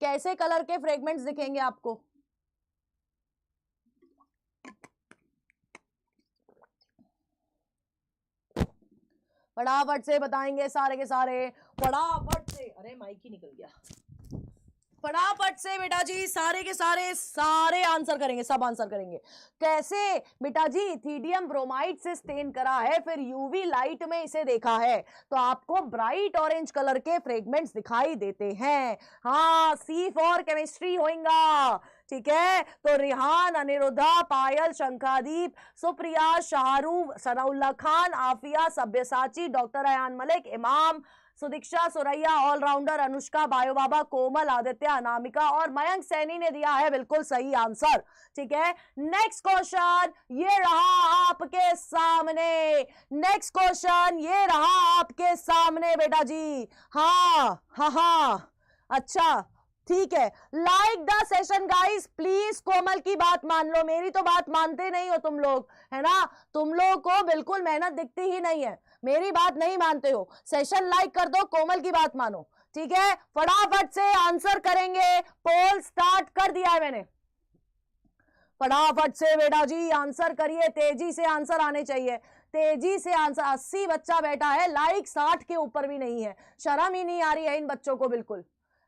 कैसे कलर के फ्रेगमेंट्स दिखेंगे आपको? फटाफट से बताएंगे सारे के सारे, फटाफट से। अरे माइक ही निकल गया। फटाफट से बेटा जी, सारे के सारे आंसर करेंगे, सब आंसर करेंगे। कैसे बेटा जी? इथिडियम ब्रोमाइड से स्टेन करा है, फिर यूवी लाइट में इसे देखा है तो आपको ब्राइट ऑरेंज कलर के फ्रेगमेंट्स दिखाई देते हैं। हाँ, सी फॉर केमिस्ट्री होगा। ठीक है, तो रिहान, अनिरुद्धा, पायल, शंखादीप, सुप्रिया, शाहरुख, सनाउल्ला खान, आफिया, सब्यसाची, डॉक्टर अयान मलिक, इमाम, सुदीक्षा, सुरैया, ऑलराउंडर, अनुष्का, बायो बाबा, कोमल, आदित्य, अनामिका और मयंक सैनी ने दिया है बिल्कुल सही आंसर। ठीक है, नेक्स्ट क्वेश्चन ये रहा आपके सामने बेटा जी। हाँ, अच्छा ठीक है, like the session guys, please Komal की बात मान लो, मेरी तो बात मानते नहीं हो तुम लोग, है ना, तुम लोग को बिल्कुल मेहनत दिखती ही नहीं है, मेरी बात नहीं मानते हो। सेशन लाइक कर दो, कोमल की बात मानो। ठीक है, फटाफट से आंसर करेंगे, पोल स्टार्ट कर दिया है मैंने, फटाफट से बेटा जी आंसर करिए, तेजी से आंसर आने चाहिए, तेजी से आंसर। 80 बच्चा बैठा है, लाइक 60 के ऊपर भी नहीं है, शर्म ही नहीं आ रही है इन बच्चों को बिल्कुल।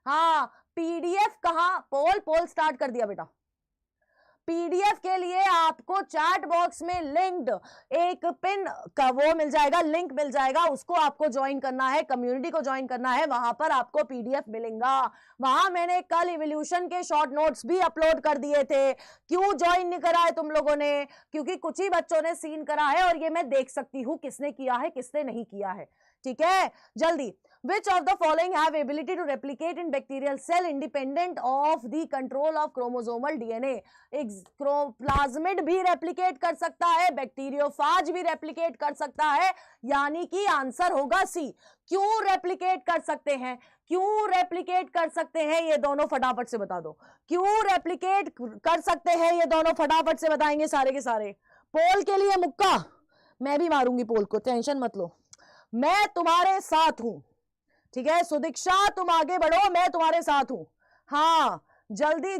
हाँ, पीडीएफ कहां? पोल स्टार्ट कर दिया बेटा। पीडीएफ के लिए आपको चैट बॉक्स में लिंक्ड एक पिन का वो मिल जाएगा, लिंक मिल जाएगा, उसको आपको ज्वाइन करना है, कम्युनिटी को ज्वाइन करना है, वहां पर आपको पीडीएफ मिलेगा। वहां मैंने कल इवोल्यूशन के शॉर्ट नोट्स भी अपलोड कर दिए थे। क्यों ज्वाइन नहीं करा है तुम लोगों ने? क्योंकि कुछ ही बच्चों ने सीन करा है और ये मैं देख सकती हूं किसने किया है किसने नहीं किया है। ठीक है, जल्दी। Which of the following have ability to replicate in bacterial cell independent of the control of chromosomal DNA? Plasmid भी रेप्लिकेट कर सकता है, बैक्टीरियोफाज भी रेप्लिकेट कर सकता है, यानी कि आंसर होगा सी। क्यों रेप्लिकेट कर सकते हैं? ये दोनों फटाफट से बता दो, क्यों रेप्लिकेट कर सकते हैं ये दोनों? फटाफट से बताएंगे सारे के सारे। पोल के लिए मुक्का मैं भी मारूंगी, पोल को टेंशन मत लो, मैं तुम्हारे साथ हूं। ठीक है, सुदीक्षा तुम आगे बढ़ो, मैं तुम्हारे साथ हूं। हाँ, जल्दी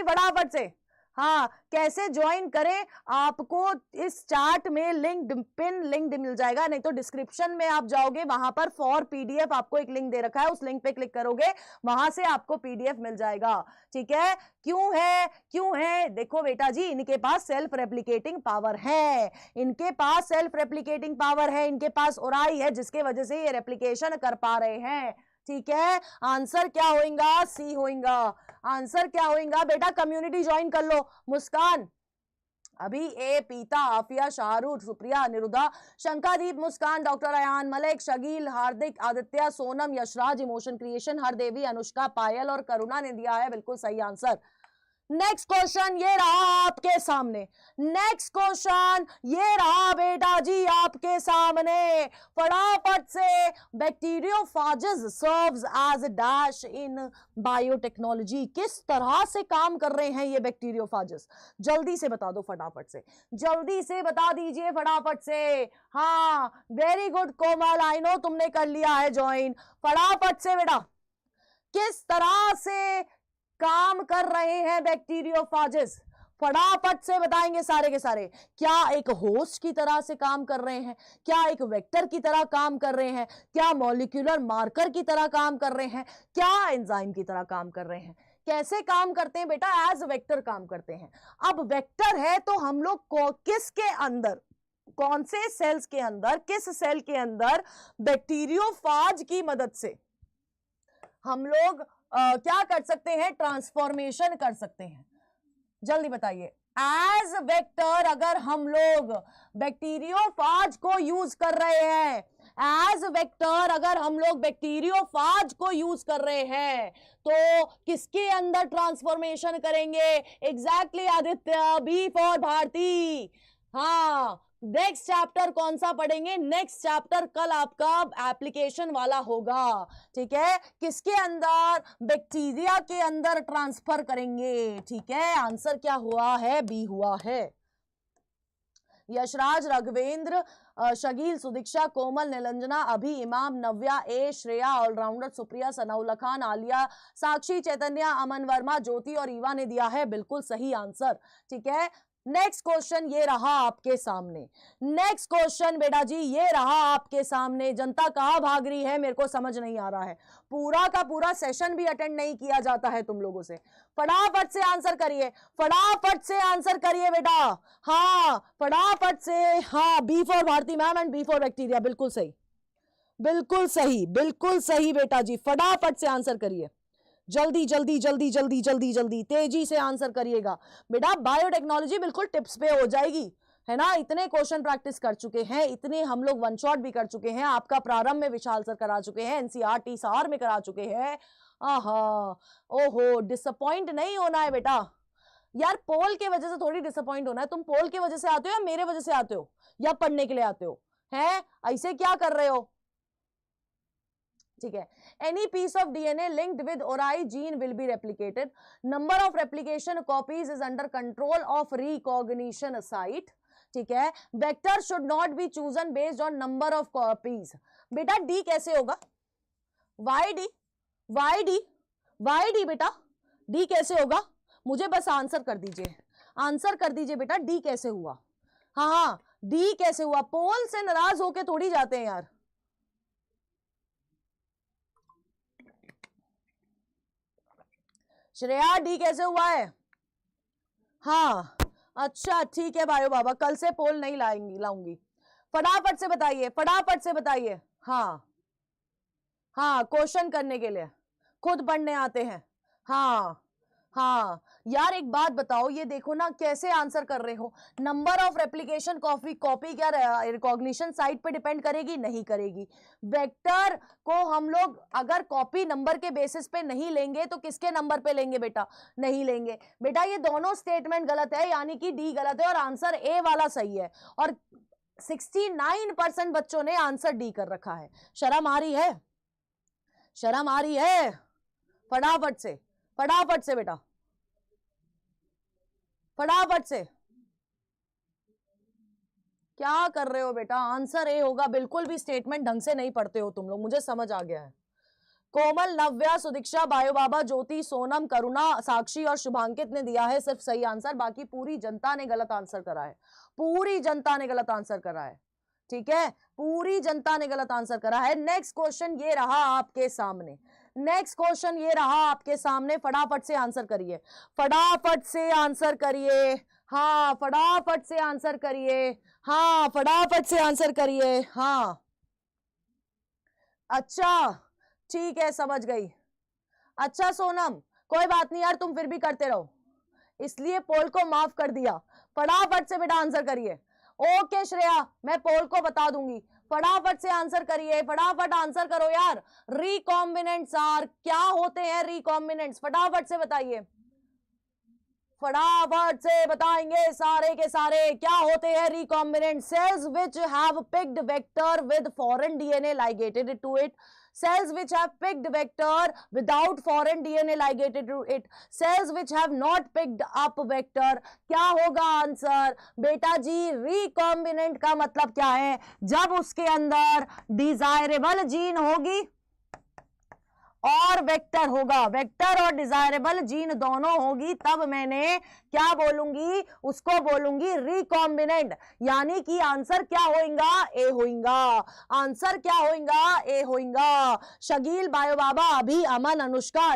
फटाफट से। हाँ, कैसे ज्वाइन करें? आपको इस चार्ट में लिंक मिल जाएगा, नहीं तो डिस्क्रिप्शन में आप जाओगे, वहां पर फॉर पीडीएफ आपको एक लिंक दे रखा है, उस लिंक पे क्लिक करोगे, वहां से आपको पीडीएफ मिल जाएगा। ठीक है, क्यों है? देखो बेटा जी, इनके पास सेल्फ रेप्लिकेटिंग पावर है, इनके पास ओराई है, जिसके वजह से ये रेप्लिकेशन कर पा रहे हैं। ठीक है, आंसर क्या होगा? सी होगा। आंसर क्या होगा बेटा? कम्युनिटी ज्वाइन कर लो। मुस्कान, अभी, ए, पीता, आफिया, शाहरुख, सुप्रिया, निरुदा, शंकादीप, मुस्कान, डॉक्टर अयान, मलिक, शकील, हार्दिक, आदित्य, सोनम, यशराज, इमोशन क्रिएशन, हरदेवी, अनुष्का, पायल और करुणा ने दिया है बिल्कुल सही आंसर। नेक्स्ट क्वेश्चन ये रहा आपके सामने। नेक्स्ट क्वेश्चन ये रहा बेटा जी आपके सामने। फटाफट से, bacteriophages serves as dash in biotechnology. किस तरह से काम कर रहे हैं ये बैक्टीरियोफाजेस? जल्दी से बता दो, फटाफट से, जल्दी से बता दीजिए, फटाफट से। हाँ, very good Komal, I know तुमने कर लिया है ज्वाइन। फटाफट से बेटा, किस तरह से काम कर रहे हैं बैक्टीरियोफाजेस? फटाफट से बताएंगे सारे के सारे। क्या एक होस्ट की तरह से काम कर रहे हैं? क्या एक वेक्टर की तरह काम कर रहे हैं? क्या मॉलिक्यूलर मार्कर की तरह काम कर रहे हैं? क्या एंजाइम की तरह काम कर रहे हैं? कैसे काम करते हैं बेटा? एज वेक्टर काम करते हैं। अब वेक्टर है तो हम लोग किसके अंदर, कौन से सेल्स के अंदर, किस सेल के अंदर बैक्टीरियोफाज की मदद से हम लोग क्या कर सकते हैं? ट्रांसफॉर्मेशन कर सकते हैं। जल्दी बताइए। एज वेक्टर अगर हम लोग बैक्टीरियोफाज को यूज कर रहे हैं, एज वेक्टर अगर हम लोग बैक्टीरियोफाज को यूज कर रहे हैं तो किसके अंदर ट्रांसफॉर्मेशन करेंगे? Exactly Aditya, B for Bharti. हाँ, नेक्स्ट चैप्टर कौन सा पढ़ेंगे? नेक्स्ट चैप्टर कल आपका एप्लीकेशन वाला होगा। ठीक है, किसके अंदर? बैक्टीरिया के अंदर ट्रांसफर करेंगे। ठीक है, आंसर क्या हुआ है? बी हुआ है। यशराज, रघवेंद्र, शकील, सुदीक्षा, कोमल, निलंजना, अभी, इमाम, नव्या, ए, श्रेया, ऑलराउंडर, सुप्रिया, सनाउल्ला खान, आलिया, साक्षी, चैतन्य, अमन वर्मा, ज्योति और ईवा ने दिया है बिल्कुल सही आंसर। ठीक है, नेक्स्ट क्वेश्चन ये रहा आपके सामने। नेक्स्ट क्वेश्चन बेटा जी ये रहा आपके सामने। जनता कहां भाग रही है मेरे को समझ नहीं आ रहा है। पूरा का पूरा सेशन भी अटेंड नहीं किया जाता है तुम लोगों से। फटाफट से आंसर करिए, फटाफट से आंसर करिए बेटा। हाँ, फटाफट से। हाँ, B for Bharti ma'am and B for bacteria. बिल्कुल सही, बिल्कुल सही, बिल्कुल सही बेटा जी। फटाफट से आंसर करिए, जल्दी जल्दी जल्दी जल्दी जल्दी जल्दी तेजी से आंसर करिएगा बेटा। बायोटेक्नोलॉजी बिल्कुल टिप्स पे हो जाएगी, है ना। इतने क्वेश्चन प्रैक्टिस कर चुके हैं, इतने हम लोग वन शॉट भी कर चुके हैं। आपका प्रारंभ में विशाल सर करा चुके हैं, एनसीईआरटी सार में करा चुके हैं। आहा, ओहो, डिसअपॉइंट नहीं होना है बेटा यार। पोल के वजह से थोड़ी डिसअपॉइंट होना है। तुम पोल के वजह से आते हो या मेरे वजह से आते हो या पढ़ने के लिए आते हो? हैं, ऐसे क्या कर रहे हो? ठीक है, any piece of DNA linked with ORI gene will be replicated. Number of replication copies is under control of recognition site. ठीक है, vector should not be chosen based on number of copies. बेटा D कैसे होगा? YD, YD, YD बेटा D कैसे होगा? मुझे बस आंसर कर दीजिए, आंसर कर दीजिए बेटा, D कैसे हुआ? हाँ हाँ, D कैसे हुआ? पोल से नाराज होके थोड़ी जाते हैं यार। श्रेया, डी कैसे हुआ है? हाँ, अच्छा ठीक है भाइयों बाबा, कल से पोल नहीं लाऊंगी। फटाफट से बताइए, फटाफट से बताइए। हाँ हाँ, क्वेश्चन करने के लिए खुद पढ़ने आते हैं। हाँ हाँ यार, एक बात बताओ, ये देखो ना कैसे आंसर कर रहे हो। नंबर ऑफ रेप्लिकेशन कॉपी क्या रिकॉग्निशन साइट पे डिपेंड करेगी? नहीं करेगी। वेक्टर को हम लोग अगर कॉपी नंबर के बेसिस पे नहीं लेंगे तो किसके नंबर पे लेंगे बेटा? नहीं लेंगे। बेटा ये दोनों स्टेटमेंट गलत है, यानी कि डी गलत है और आंसर ए वाला सही है। और 69% बच्चों ने आंसर डी कर रखा है। शर्म आ रही है? शर्म आ रही है? फटाफट से, फटाफट से बेटा, फटाफट से। क्या कर रहे हो बेटा? आंसर ए होगा। बिल्कुल भी स्टेटमेंट ढंग से नहीं पढ़ते हो तुम लोग, मुझे समझ आ गया है। कोमल, नव्या, सुदीक्षा, बायो बाबा, ज्योति, सोनम, करुणा, साक्षी और शुभांकित ने दिया है सिर्फ सही आंसर। बाकी पूरी जनता ने गलत आंसर करा है, पूरी जनता ने गलत आंसर करा है। ठीक है, पूरी जनता ने गलत आंसर करा है। नेक्स्ट क्वेश्चन ये रहा आपके सामने, नेक्स्ट क्वेश्चन ये रहा आपके सामने। फटाफट से आंसर करिए, फटाफट से आंसर करिए। हाँ, फटाफट से आंसर करिए। हाँ, फटाफट से आंसर करिए। हाँ, अच्छा ठीक है, समझ गई। अच्छा सोनम, कोई बात नहीं यार, तुम फिर भी करते रहो, इसलिए पोल को माफ कर दिया। फटाफट से बेटा आंसर करिए। ओके श्रेया, मैं पोल को बता दूंगी, फटाफट से आंसर करिए, फटाफट आंसर करो यार। रिकॉम्बिनेंट्स आर, क्या होते हैं रिकॉम्बिनेंट्स, फटाफट से बताइए, फटाफट से बताएंगे सारे के सारे, क्या होते हैं recombinant. Cells which have picked vector with foreign DNA ligated to it, cells which have picked vector without foreign DNA ligated to it, cells which have not picked up vector। क्या होगा आंसर बेटा जी? रिकॉम्बिनेंट का मतलब क्या है? जब उसके अंदर डिजायरेबल जीन होगी और वेक्टर होगा, वेक्टर और डिजायरेबल जीन दोनों होगी, तब मैंने क्या बोलूंगी? उसको बोलूंगी रिकॉम्बिनेंट। यानी कि आंसर क्या होगा? ए होगा। आंसर क्या होगा? ए होगा। शकील, बायो बाबा, अभी, अमन, अनुष्का,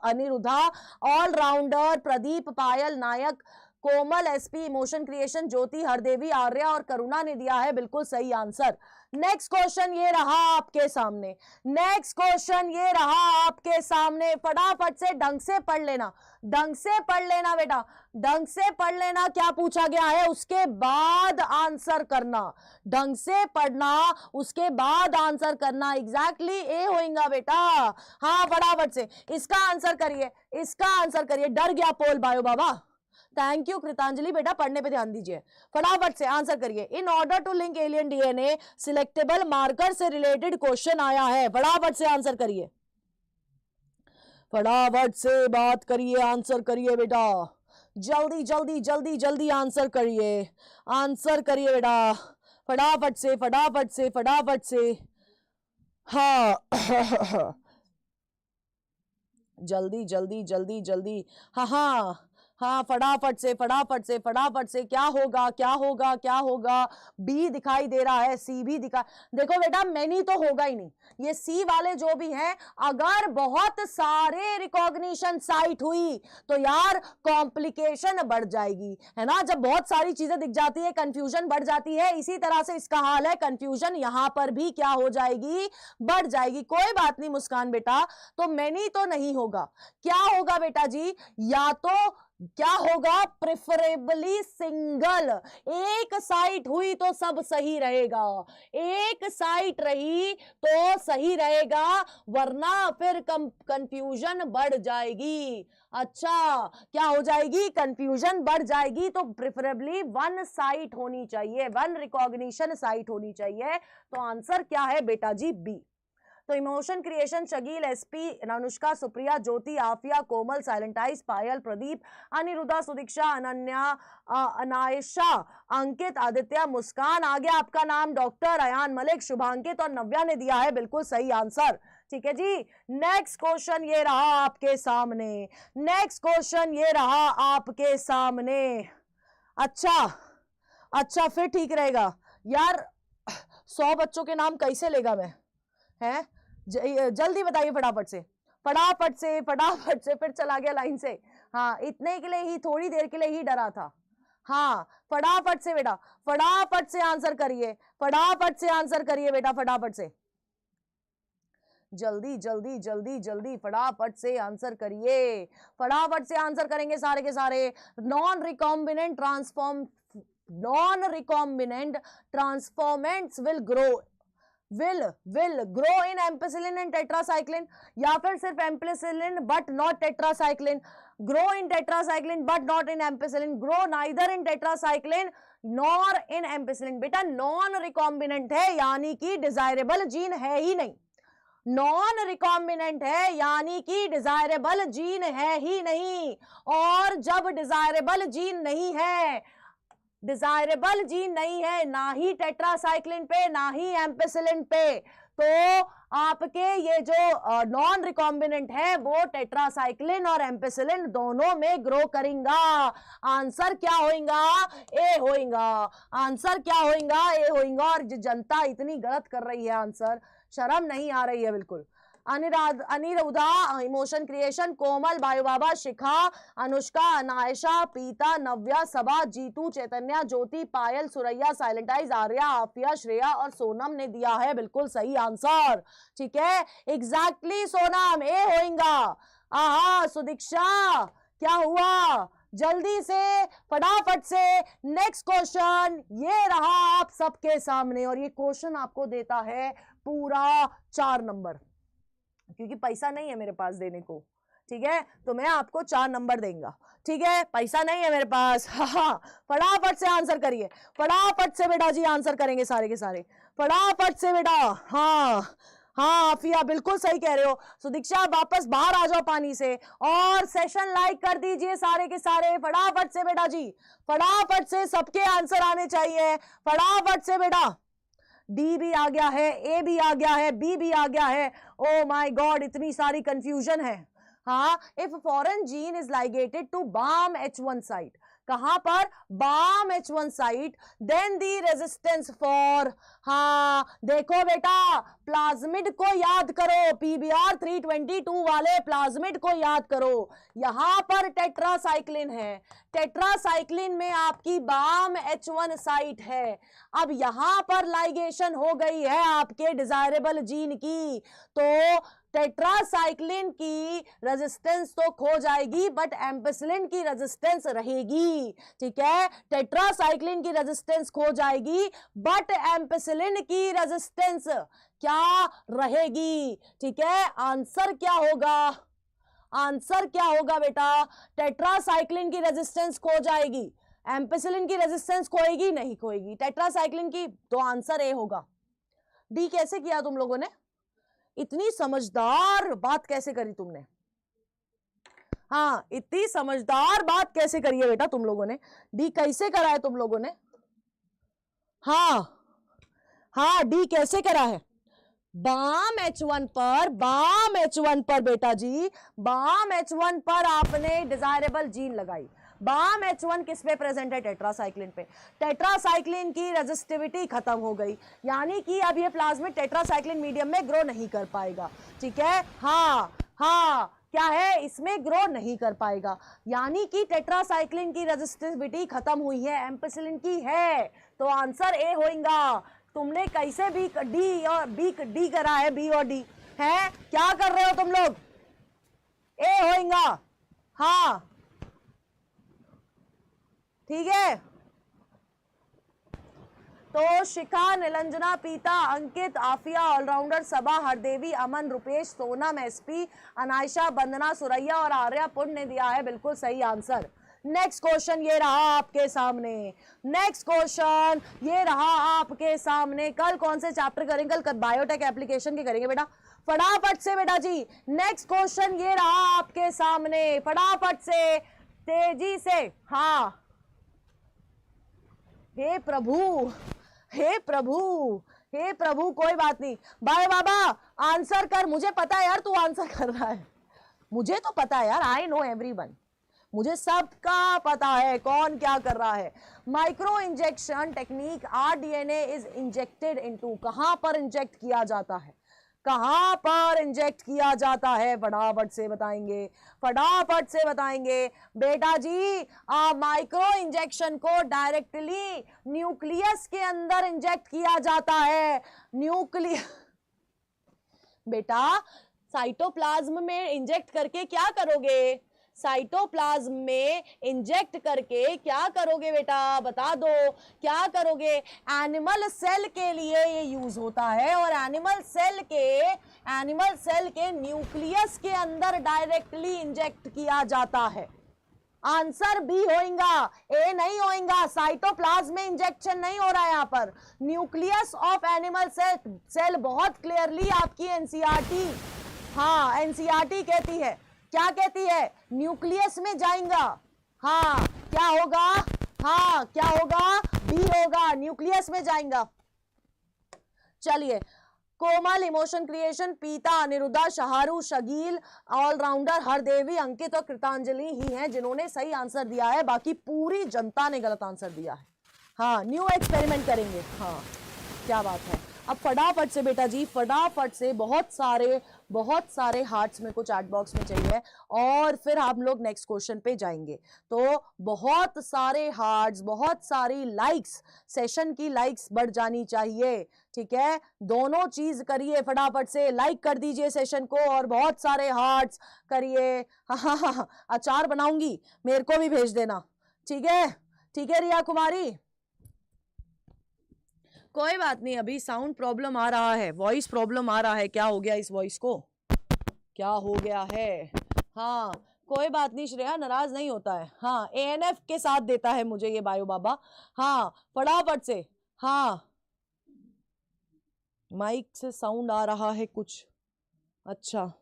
अनिरुद्धा, ऑलराउंडर, प्रदीप, पायल, नायक, कोमल, एसपी, इमोशन क्रिएशन, ज्योति, हरदेवी, आर्या और करुणा ने दिया है बिल्कुल सही आंसर। नेक्स्ट क्वेश्चन ये रहा आपके सामने, नेक्स्ट क्वेश्चन ये रहा आपके सामने, फटाफट से ढंग से पढ़ लेना, ढंग से पढ़ लेना बेटा, ढंग से पढ़ लेना। क्या पूछा गया है उसके बाद आंसर करना, ढंग से पढ़ना, उसके बाद आंसर करना। एग्जैक्टली ए होगा बेटा। हाँ फटाफट से इसका आंसर करिए, इसका आंसर करिए। डर गया पोल बायो बाबा, थैंक यू कृतांजलि, बेटा पढ़ने पे ध्यान दीजिए, फटाफट से आंसर करिए। In order to link alien DNA selectable marker से रिलेटेड क्वेश्चन आया है, फटाफट से आंसर करिए, फटाफट से बात करिए, आंसर करिए बेटा, जल्दी जल्दी जल्दी जल्दी आंसर करिए, आंसर करिए बेटा, फटाफट से फटाफट से फटाफट से। हाँ जल्दी जल्दी जल्दी जल्दी, हाँ हाँ हाँ फटाफट से फटाफट से फटाफट से। क्या होगा क्या होगा क्या होगा? बी दिखाई दे रहा है, सी भी दिखा, देखो बेटा मैनी तो होगा ही नहीं, ये सी वाले जो भी हैं, अगर बहुत सारे रिकॉग्निशन साइट हुई तो यार कॉम्प्लिकेशन बढ़ जाएगी, है ना। जब बहुत सारी चीजें दिख जाती है कंफ्यूजन बढ़ जाती है, इसी तरह से इसका हाल है, कंफ्यूजन यहां पर भी क्या हो जाएगी? बढ़ जाएगी। कोई बात नहीं मुस्कान बेटा, तो मैनी तो नहीं होगा, क्या होगा बेटा जी? या तो क्या होगा? प्रेफरेबली सिंगल, एक साइट हुई तो सब सही रहेगा, एक साइट रही तो सही रहेगा, वरना फिर कंफ्यूजन बढ़ जाएगी। अच्छा क्या हो जाएगी? कंफ्यूजन बढ़ जाएगी। तो प्रेफरेबली वन साइट होनी चाहिए, वन रिकॉग्निशन साइट होनी चाहिए। तो आंसर क्या है बेटा जी? बी। तो emotion creation, Shakeel, SP, Anushka, Supriya, Jyoti, Afiya, Komal, साइलेंटाइज, पायल, प्रदीप, अनिरुद्धा, सुदीक्षा, अनन्या, अनायशा, अंकित, आदित्य, मुस्कान, आ गया आपका नाम, डॉक्टर अयान मलिक, शुभांकित और नव्या ने दिया है बिल्कुल सही आंसर। ठीक है जी। नेक्स्ट क्वेश्चन ये रहा आपके सामने, नेक्स्ट क्वेश्चन ये रहा आपके सामने। अच्छा फिर ठीक रहेगा यार, 100 बच्चों के नाम कैसे लेगा मैं, है? जल्दी बताइए फटाफट से फटाफट से फटाफट से। फिर चला गया लाइन से। हाँ इतने के लिए ही, थोड़ी देर के लिए ही डरा था। हाँ फटाफट से बेटा, फटाफट से आंसर करिए, फटाफट से आंसर करिए बेटा, फटाफट से, जल्दी जल्दी जल्दी जल्दी फटाफट से आंसर करिए, फटाफट से आंसर करेंगे सारे के सारे। Non recombinant transformants will grow in ampicillin and tetracycline, या फिर सिर्फ ampicillin but not tetracycline, grow in tetracycline but not in ampicillin, grow neither in tetracycline nor in ampicillin। बेटा नॉन रिकॉम्बिनेंट है यानी कि डिजायरेबल जीन है ही नहीं, नॉन रिकॉम्बिनेंट है यानी कि डिजायरेबल जीन है ही नहीं। और जब डिजायरेबल जीन नहीं है, डिजायरेबल जीन नहीं है, ना ही टेट्रासाइक्लिन पे ना ही एम्पिसिलिन पे, तो आपके ये जो नॉन रिकॉम्बिनेंट है वो टेट्रासाइक्लिन और एम्पिसिलिन दोनों में ग्रो करेगा। आंसर क्या होगा? ए होगा। आंसर क्या होगा? ए होगा। और जनता इतनी गलत कर रही है आंसर, शर्म नहीं आ रही है बिल्कुल। अनिरुद्धा इमोशन क्रिएशन, कोमल, बायो बाबा, शिखा, अनुष्का, अनायशा, पीता, नव्या, सबा, जीतू, चैतन्या, ज्योति, पायल, सुरैया, साइलेंटाइज, आर्या, आफिया, श्रेया और सोनम ने दिया है बिल्कुल सही आंसर। ठीक है, एग्जैक्टली सोनम, ए होएगा। आहा सुदीक्षा, क्या हुआ? जल्दी से फटाफट से नेक्स्ट क्वेश्चन ये रहा आप सबके सामने, और ये क्वेश्चन आपको देता है पूरा 4 नंबर, क्योंकि पैसा नहीं है मेरे पास देने को। ठीक है, तो मैं आपको 4 नंबर देंगे। ठीक है, पैसा नहीं है मेरे पास। हाँ, फटाफट से आंसर करिए, फटाफट से बेटा जी आंसर करेंगे सारे के सारे, फटाफट से बेटा। हाँ हाँ आफिया बिल्कुल सही कह रहे हो। सुदीक्षा वापस बाहर आ जाओ पानी से, और सेशन लाइक कर दीजिए सारे के सारे, फटाफट से बेटा जी, फटाफट से सबके आंसर आने चाहिए, फटाफट से बेटा। डी भी आ गया है, ए भी आ गया है, बी भी आ गया है। ओ माय गॉड, इतनी सारी कंफ्यूजन है। हाँ, if foreign gene is ligated to Bam H1 site, कहां पर? Bam H1 site, then the resistance for, हाँ देखो बेटा, प्लाज्मिड को याद करो, PBr 322 वाले प्लाज्मिड को याद करो। यहां पर टेट्रासाइक्लिन है, टेट्रासाइक्लिन में आपकी बाम H1 साइट है। अब यहां पर लाइगेशन हो गई है आपके डिजायरेबल जीन की, तो टेट्रासाइक्लिन की रेजिस्टेंस तो खो जाएगी, बट एम्पिसिलिन की रेजिस्टेंस रहेगी। ठीक है, टेट्रासाइक्लिन की रेजिस्टेंस खो जाएगी, बट एम्पिसिलिन की रेजिस्टेंस क्या रहेगी? ठीक है, आंसर क्या होगा? आंसर क्या होगा बेटा? टेट्रासाइक्लिन की रेजिस्टेंस खो जाएगी, एम्पिसिलिन की रेजिस्टेंस खोएगी? नहीं खोएगी, टेट्रासाइक्लिन की, तो आंसर ए होगा। डी कैसे किया तुम लोगों ने? इतनी समझदार बात कैसे करी तुमने? हाँ, इतनी समझदार बात कैसे करी है बेटा तुम लोगों ने? डी कैसे करा है तुम लोगों ने? हाँ हाँ, डी कैसे करा है? बाम H1 पर, बाम H1 पर बेटा जी, बाम H1 पर आपने डिजायरेबल जीन लगाई। बाम H1 किस पे प्रेजेंट है? टेट्रासाइक्लिन पे। टेट्रासाइक्लिन की रेजिस्टिविटी खत्म हो गई, यानी कि अब ये प्लाज्मिड टेट्रासाइक्लिन मीडियम में ग्रो नहीं कर पाएगा। ठीक है, हाँ हाँ, क्या है? इसमें ग्रो नहीं कर पाएगा, यानी कि टेट्रासाइक्लिन की रेजिस्टिविटी खत्म हुई है, एम्पिसिलिन की है, तो आंसर ए होगा। तुमने कैसे बी डी और बी डी करा है? बी और डी है, क्या कर रहे हो तुम लोग? ए होगा। हाँ ठीक है, तो शिखा, निलंजना, पीता, अंकित, आफिया, ऑलराउंडर, सबा, हरदेवी, अमन, रुपेश, सोनम, एसपी, अनायशा, वंदना, सुरैया और आर्या पुण्य ने दिया है बिल्कुल सही आंसर। नेक्स्ट क्वेश्चन ये रहा आपके सामने, नेक्स्ट क्वेश्चन ये रहा आपके सामने। कल कौन से चैप्टर करेंगे? कल बायोटेक एप्लीकेशन के करेंगे बेटा, फटाफट से बेटा जी। नेक्स्ट क्वेश्चन ये रहा आपके सामने, फटाफट से, तेजी से। हाँ, हे प्रभु, हे प्रभु, हे प्रभु, कोई बात नहीं। बाय बाबा आंसर कर, मुझे पता है यार तू आंसर कर रहा है, मुझे तो पता है यार, आई नो एवरीवन, मुझे सबका पता है कौन क्या कर रहा है। Micro injection technique, RDNA is injected into, कहां पर इंजेक्ट किया जाता है? कहां पर इंजेक्ट किया जाता है? फटाफट से बताएंगे, फटाफट से बताएंगे बेटा जी। माइक्रो इंजेक्शन को डायरेक्टली न्यूक्लियस के अंदर इंजेक्ट किया जाता है। न्यूक्लियस बेटा, साइटोप्लाज्म में इंजेक्ट करके क्या करोगे? साइटोप्लाज्म में इंजेक्ट करके क्या करोगे बेटा? बता दो, क्या करोगे? एनिमल सेल के लिए ये यूज होता है, और एनिमल सेल के न्यूक्लियस के अंदर डायरेक्टली इंजेक्ट किया जाता है। आंसर बी होगा, ए नहीं होगा। साइटोप्लाज्म में इंजेक्शन नहीं हो रहा है, यहाँ पर न्यूक्लियस ऑफ एनिमल सेल बहुत क्लियरली आपकी एनसीईआरटी, हाँ एनसीईआरटी कहती है, क्या कहती है? न्यूक्लियस में जाएगा। हाँ क्या होगा? हाँ क्या होगा? बी होगा, न्यूक्लियस में जाएगा। चलिए, कोमल इमोशन क्रिएशन, पीता, अनिरुद्धा, शहारू, शगील, ऑलराउंडर, हरदेवी, अंकित और कृतांजलि ही हैं जिन्होंने सही आंसर दिया है, बाकी पूरी जनता ने गलत आंसर दिया है। हाँ, न्यू एक्सपेरिमेंट करेंगे। हाँ क्या बात है। अब फटाफट से बेटा जी, फटाफट से बहुत सारे बहुत सारे हार्ट्स मेरे को चैट बॉक्स में चाहिए और फिर हम लोग नेक्स्ट क्वेश्चन पे जाएंगे। तो बहुत सारे हार्ट्स, बहुत सारी लाइक्स, सेशन की लाइक्स बढ़ जानी चाहिए, ठीक है। दोनों चीज करिए, फटाफट से लाइक कर दीजिए सेशन को और बहुत सारे हार्ट्स करिए। हाँ, अचार बनाऊंगी, मेरे को भी भेज देना, ठीक है, ठीक है रिया कुमारी। कोई बात नहीं, अभी साउंड प्रॉब्लम आ रहा है, वॉइस प्रॉब्लम आ रहा है। क्या हो गया इस वॉइस को, क्या हो गया है? हाँ कोई बात नहीं श्रेया, नाराज नहीं होता है। हाँ एएनएफ के साथ देता है मुझे ये बायो बाबा। हाँ फटाफट से। हाँ माइक से साउंड आ रहा है कुछ, अच्छा।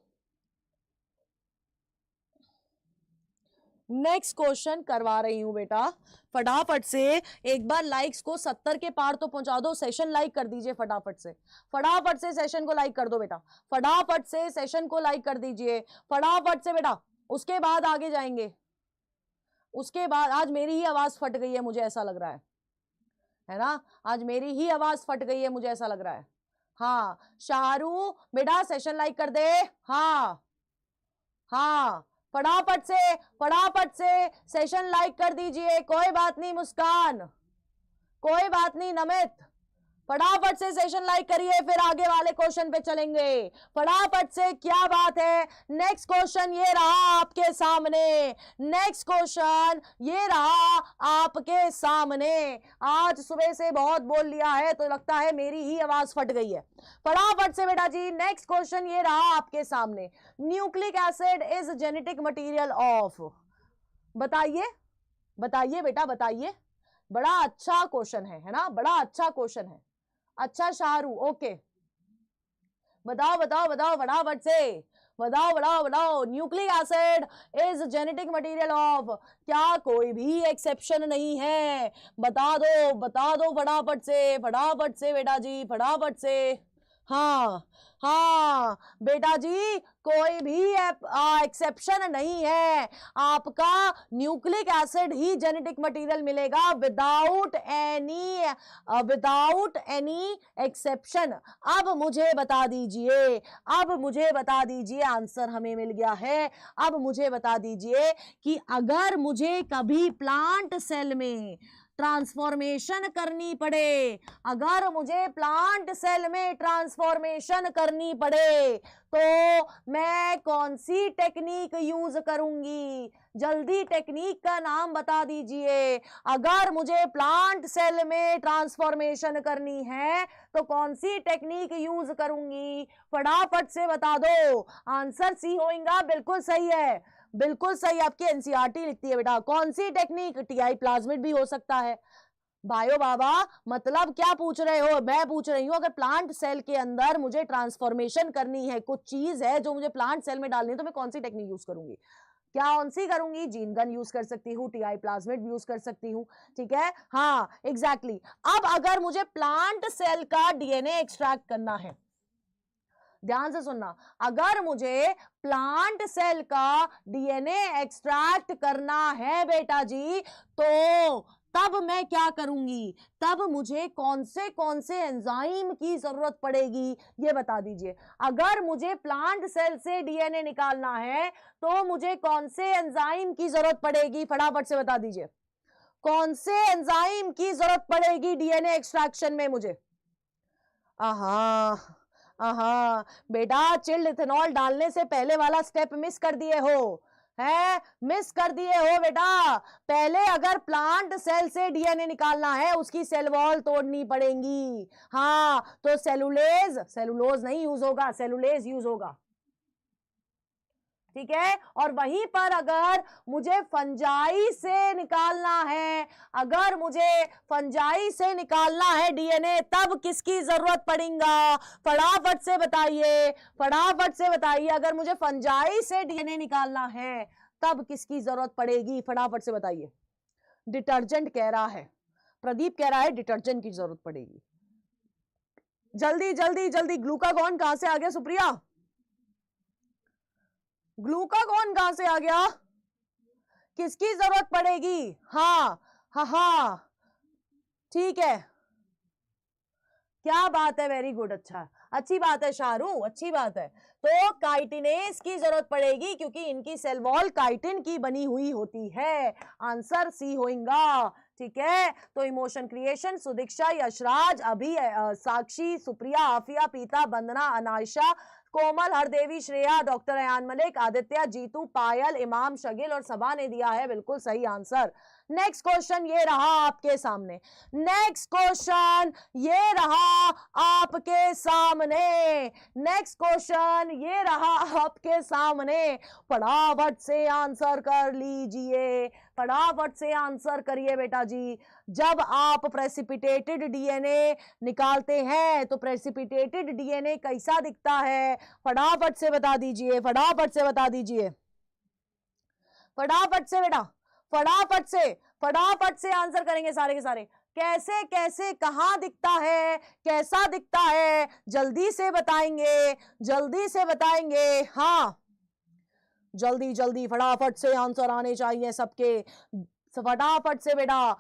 नेक्स्ट क्वेश्चन करवा रही हूं बेटा, फटाफट से एक बार लाइक्स को 70 के पार तो पहुंचा दो। सेशन लाइक कर दीजिए फटाफट से, फटाफट से सेशन को लाइक कर दो बेटा, फटाफट से सेशन को लाइक कर दीजिए, फटाफट से बेटा। उसके बाद आगे जाएंगे, उसके बाद आज मेरी ही आवाज फट गई है, मुझे ऐसा लग रहा है ना, आज मेरी ही आवाज फट गई है, मुझे ऐसा लग रहा है। हाँ शाहरू बेटा सेशन लाइक कर दे। हाँ हाँ फटाफट से सेशन लाइक कर दीजिए। कोई बात नहीं मुस्कान, कोई बात नहीं नमित, फटाफट से सेशन लाइक करिए, फिर आगे वाले क्वेश्चन पे चलेंगे फटाफट से। क्या बात है, नेक्स्ट क्वेश्चन ये रहा आपके सामने, नेक्स्ट क्वेश्चन ये रहा आपके सामने। आज सुबह से बहुत बोल लिया है तो लगता है मेरी ही आवाज फट गई है। फटाफट से बेटा जी नेक्स्ट क्वेश्चन ये रहा आपके सामने। Nucleic acid is genetic material of, बताइए बताइए बेटा बताइए। बड़ा अच्छा क्वेश्चन है ना, बड़ा अच्छा क्वेश्चन है। अच्छा शाहरू ओके, बताओ बताओ बताओ फटाफट से, बताओ बताओ बताओ। Nucleic acid is genetic material of, क्या कोई भी एक्सेप्शन नहीं है? बता दो फटाफट से बेटा जी, फटाफट से। हाँ हाँ बेटा जी कोई भी एक्सेप्शन नहीं है, आपका न्यूक्लिक एसिड ही जेनेटिक मटेरियल मिलेगा विदाउट एनी एक्सेप्शन। अब मुझे बता दीजिए, अब मुझे बता दीजिए, आंसर हमें मिल गया है। अब मुझे बता दीजिए कि अगर मुझे कभी प्लांट सेल में ट्रांसफॉर्मेशन करनी पड़े, अगर मुझे प्लांट सेल में ट्रांसफॉर्मेशन करनी पड़े तो मैं कौन सी टेक्निक यूज करूंगी? जल्दी टेक्निक का नाम बता दीजिए। अगर मुझे प्लांट सेल में ट्रांसफॉर्मेशन करनी है तो कौन सी टेक्निक यूज करूंगी? फटाफट से बता दो। आंसर सी होगा, बिल्कुल सही है, बिल्कुल सही। आपकी एनसीईआरटी लिखती है बेटा। कौन सी टेक्निक? टीआई प्लाज्मिड भी हो सकता है। बायो बाबा मतलब क्या पूछ रहे हो? मैं पूछ रही हूं अगर प्लांट सेल के अंदर मुझे ट्रांसफॉर्मेशन करनी है, कुछ चीज है जो मुझे प्लांट सेल में डालनी है, तो मैं कौन सी टेक्निक यूज करूंगी? क्या कौन सी करूंगी? जीन गन यूज कर सकती हूँ, टीआई प्लाज्मिड भी यूज कर सकती हूँ, ठीक है। हाँ एग्जैक्टली। अब अगर मुझे प्लांट सेल का डीएनए एक्सट्रैक्ट करना है, ध्यान से सुनना, अगर मुझे प्लांट सेल का डीएनए एक्सट्रैक्ट करना है बेटा जी, तो तब मैं क्या करूंगी? तब मुझे कौन से एंजाइम की जरूरत पड़ेगी ये बता दीजिए। अगर मुझे प्लांट सेल से डीएनए निकालना है तो मुझे कौन से एंजाइम की जरूरत पड़ेगी? फटाफट से बता दीजिए, कौन से एंजाइम की जरूरत पड़ेगी डीएनए एक्सट्रैक्शन में मुझे? आहा आहा बेटा, चिल्ड इथेनॉल डालने से पहले वाला स्टेप मिस कर दिए हो, है मिस कर दिए हो बेटा। पहले अगर प्लांट सेल से डीएनए निकालना है उसकी सेल वॉल तोड़नी पड़ेगी। हाँ तो सेलुलोज नहीं यूज होगा, सेलुलेज यूज होगा, ठीक है। और वहीं पर अगर मुझे फंजाई से निकालना है, अगर मुझे फंजाई से निकालना है डीएनए, तब किसकी जरूरत पड़ेगा? फटाफट से बताइए, फटाफट से बताइए। अगर मुझे फंजाई से डीएनए निकालना है तब किसकी जरूरत पड़ेगी? फटाफट से बताइए। डिटर्जेंट कह रहा है प्रदीप, कह रहा है डिटर्जेंट की जरूरत पड़ेगी। जल्दी जल्दी जल्दी। ग्लूकागॉन कहां से आ गया सुप्रिया? ग्लूकागॉन कहां से आ गया? किसकी जरूरत पड़ेगी? हाँ हाँ हाँ ठीक है, क्या बात है, वेरी गुड, अच्छा अच्छी बात है शाहरुख, अच्छी बात है। तो काइटिनेज की जरूरत पड़ेगी क्योंकि इनकी सेल वॉल काइटिन की बनी हुई होती है। आंसर सी होगा। ठीक है, तो इमोशन क्रिएशन सुदीक्षा, यशराज, अभी, साक्षी, सुप्रिया, आफिया, पीता, वंदना, अनायशा, कोमल, हरदेवी, श्रेया, डॉक्टर अयान मलिक, आदित्य, जीतू, पायल, इमाम, शगिल और सबा ने दिया है बिल्कुल सही आंसर। नेक्स्ट क्वेश्चन ये रहा आपके सामने। नेक्स्ट क्वेश्चन ये रहा आपके सामने। नेक्स्ट क्वेश्चन ये रहा आपके सामने। फटाफट से आंसर कर लीजिए, फटाफट से आंसर करिए बेटा जी। जब आप प्रेसिपिटेटेड डीएनए निकालते हैं तो प्रेसिपिटेटेड डीएनए कैसा दिखता है? फटाफट से बता दीजिए, फटाफट से बता दीजिए, फटाफट से बेटा, फटाफट से आंसर करेंगे सारे के सारे। कैसे कैसे कहां दिखता है, कैसा दिखता है, जल्दी से बताएंगे, जल्दी से बताएंगे। हाँ जल्दी जल्दी फटाफट से आंसर आने चाहिए सबके, फटाफट से बेटा।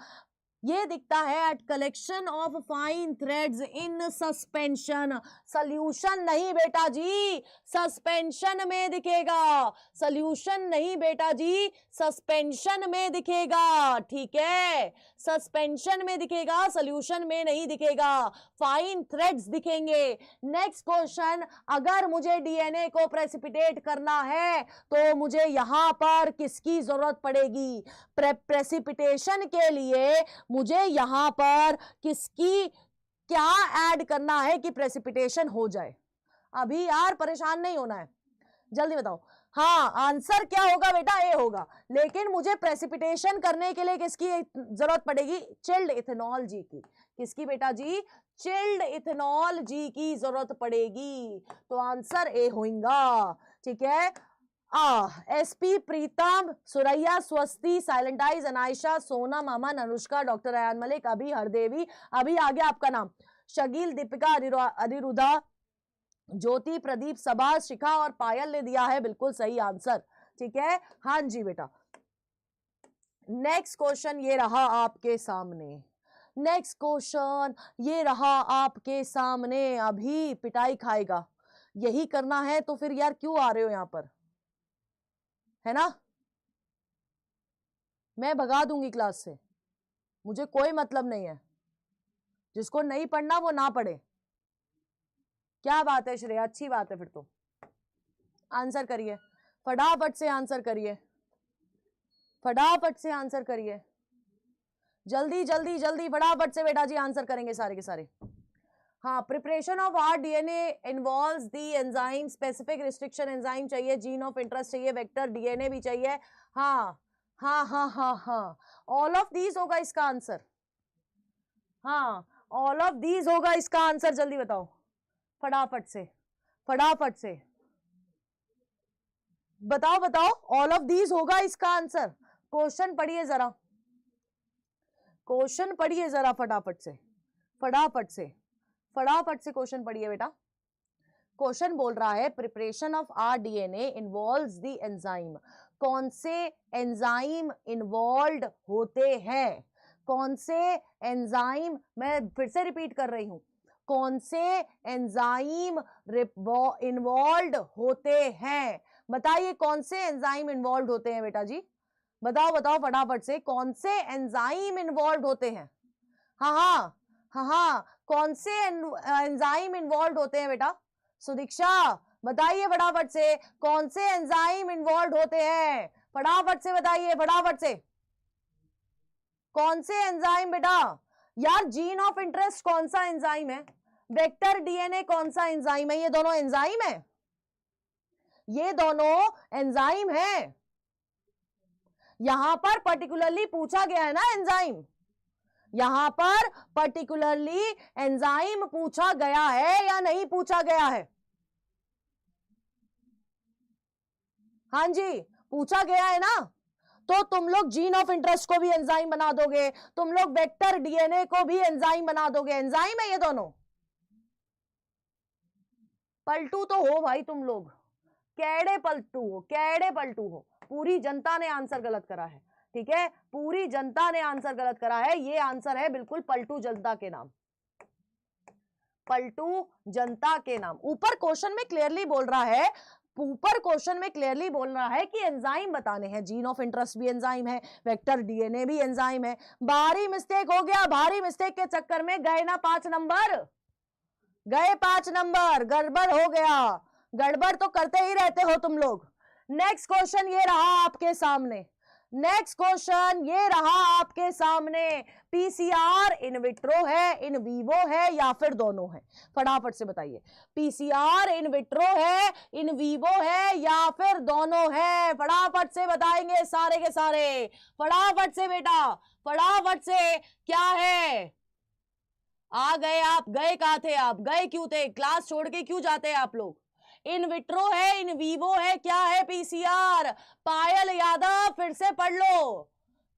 ये दिखता है at collection of fine threads in suspension. Solution नहीं बेटा जी, सस्पेंशन में दिखेगा। सॉल्यूशन नहीं बेटा जी, सस्पेंशन में दिखेगा। ठीक है, सस्पेंशन में दिखेगा, सॉल्यूशन में नहीं दिखेगा। फाइन थ्रेड्स दिखेंगे। नेक्स्ट क्वेश्चन, अगर मुझे डीएनए को प्रेसिपिटेट करना है तो मुझे यहां पर किसकी जरूरत पड़ेगी? प्रेसिपिटेशन के लिए मुझे यहां पर किसकी क्या ऐड करना है कि प्रेसिपिटेशन हो जाए? अभी यार परेशान नहीं होना है, जल्दी बताओ। हाँ आंसर क्या होगा बेटा? ए होगा। लेकिन मुझे प्रेसिपिटेशन करने के लिए किसकी जरूरत पड़ेगी? चिल्ड इथेनॉल जी की। किसकी बेटा जी? चिल्ड इथेनॉल जी की जरूरत पड़ेगी। तो आंसर ए होगा। ठीक है, एसपी, प्रीतम, सुरैया, स्वस्ति, साइलेंटाइज, अनायशा, सोनम, अमन, अनुष्का, डॉक्टर अयान मलिक, अभी, हरदेवी, अभी आ गया आपका नाम, शकील, दीपिका, अनिरुद्धा, ज्योति, प्रदीप, सबा, शिखा और पायल ने दिया है बिल्कुल सही आंसर। ठीक है, हाँ जी बेटा। नेक्स्ट क्वेश्चन ये रहा आपके सामने। नेक्स्ट क्वेश्चन ये रहा आपके सामने। अभी पिटाई खाएगा, यही करना है तो फिर यार क्यों आ रहे हो यहां पर, है ना? मैं भगा दूंगी क्लास से, मुझे कोई मतलब नहीं है। जिसको नहीं पढ़ना वो ना पढ़े। क्या बात है श्रेया, अच्छी बात है। फिर तो आंसर करिए, फटाफट से आंसर करिए, फटाफट से आंसर करिए, जल्दी जल्दी जल्दी फटाफट से बेटा जी आंसर करेंगे सारे के सारे। हाँ, preparation of R DNA involves the enzyme, specific restriction enzyme चाहिए, जीन ऑफ इंटरेस्ट चाहिए, वेक्टर डीएनए भी चाहिए। हाँ हाँ हाँ हाँ हाँ, ऑल ऑफ दीज होगा इसका आंसर। हाँ ऑल ऑफ दीज होगा इसका आंसर, जल्दी बताओ फटाफट से, फटाफट से बताओ बताओ, ऑल ऑफ दीज होगा इसका आंसर। क्वेश्चन पढ़िए जरा, क्वेश्चन पढ़िए जरा फटाफट से, फटाफट से, फटाफट से क्वेश्चन पढ़िए बेटा। क्वेश्चन बोल रहा है preparation of R DNA involves the enzyme. कौन से एंजाइम इन्वॉल्व होते हैं? कौन से एंजाइम, मैं फिर से रिपीट कर रही हूं, कौन से एंजाइम इन्वॉल्व होते हैं? बताइए कौन से एंजाइम इन्वॉल्व होते हैं बेटा जी, बताओ बताओ फटाफट से, कौन से एंजाइम इन्वॉल्व होते हैं? हाँ हाँ हाँ हाँ, कौन से एंजाइम इन्वॉल्व होते हैं बेटा? सुदीक्षा बताइए फटाफट से, कौन से एंजाइम इन्वॉल्व होते हैं? फटाफट से बताइए, फटाफट से, कौन से एंजाइम बेटा? यार जीन ऑफ इंटरेस्ट कौन सा एंजाइम है? वेक्टर डीएनए कौन सा एंजाइम है? ये दोनों एंजाइम है, ये दोनों एंजाइम है। यहां पर पर्टिकुलरली पूछा गया है ना एंजाइम, यहां पर पर्टिकुलरली एंजाइम पूछा गया है या नहीं पूछा गया है? हाँ जी पूछा गया है ना। तो तुम लोग जीन ऑफ इंटरेस्ट को भी एंजाइम बना दोगे, तुम लोग वेक्टर डीएनए को भी एंजाइम बना दोगे। एंजाइम है ये दोनों। पलटू तो हो भाई तुम लोग, कैड़े पलटू हो, कैड़े पलटू हो। पूरी जनता ने आंसर गलत करा है। ठीक है, पूरी जनता ने आंसर गलत करा है। ये आंसर है बिल्कुल पलटू जनता के नाम। पलटू जनता के नाम। ऊपर क्वेश्चन में क्लियरली बोल रहा है, ऊपर क्वेश्चन में क्लियरली बोल रहा है कि एंजाइम बताने हैं। जीन ऑफ इंटरेस्ट भी एंजाइम है, वेक्टर डीएनए भी एंजाइम है। भारी मिस्टेक हो गया, भारी मिस्टेक के चक्कर में गए ना 5 नंबर, गए 5 नंबर, गड़बड़ हो गया। गड़बड़ तो करते ही रहते हो तुम लोग। नेक्स्ट क्वेश्चन ये रहा आपके सामने, नेक्स्ट क्वेश्चन ये रहा आपके सामने। पीसीआर इन विट्रो है, इन वीवो है या फिर दोनों है? फटाफट से बताइए, पीसीआर इन विट्रो है, इन वीवो है या फिर दोनों है? फटाफट से बताएंगे सारे के सारे, फटाफट से बेटा, फटाफट से। क्या है? आ गए आप, गए कहां थे आप, गए क्यों थे, क्लास छोड़ के क्यों जाते हैं आप लोग? इन विट्रो है, इन वीवो है, क्या है? पीसीआर। पायल यादव फिर से पढ़ लो,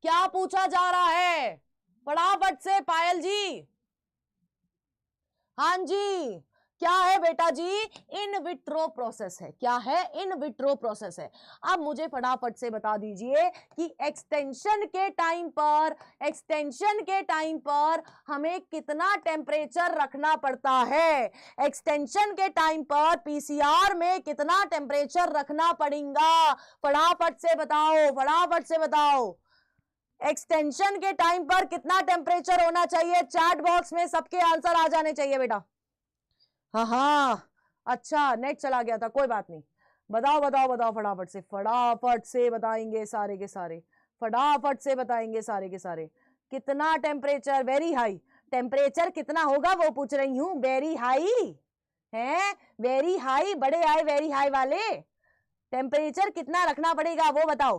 क्या पूछा जा रहा है, फटाफट से पायल जी। हाँ जी, क्या है बेटा जी? इन विट्रो प्रोसेस है। क्या है? इन विट्रो प्रोसेस है। अब मुझे फटाफट से बता दीजिए कि एक्सटेंशन के टाइम पर, एक्सटेंशन के टाइम पर हमें कितना टेम्परेचर रखना पड़ता है? एक्सटेंशन के टाइम पर पीसीआर में कितना टेम्परेचर रखना पड़ेगा? फटाफट से बताओ, फटाफट से बताओ। एक्सटेंशन के टाइम पर कितना टेम्परेचर होना चाहिए? चैट बॉक्स में सबके आंसर आ जाने चाहिए बेटा। हाँ हाँ, अच्छा नेट चला गया था, कोई बात नहीं। बताओ बताओ बताओ, फटाफट से, फटाफट से बताएंगे सारे के सारे, फटाफट से बताएंगे सारे के सारे। कितना टेम्परेचर? Very high. टेम्परेचर कितना होगा वो पूछ रही हूँ। वेरी हाई है, वेरी हाई, बड़े हाई, वेरी हाई वाले। टेम्परेचर कितना रखना पड़ेगा वो बताओ।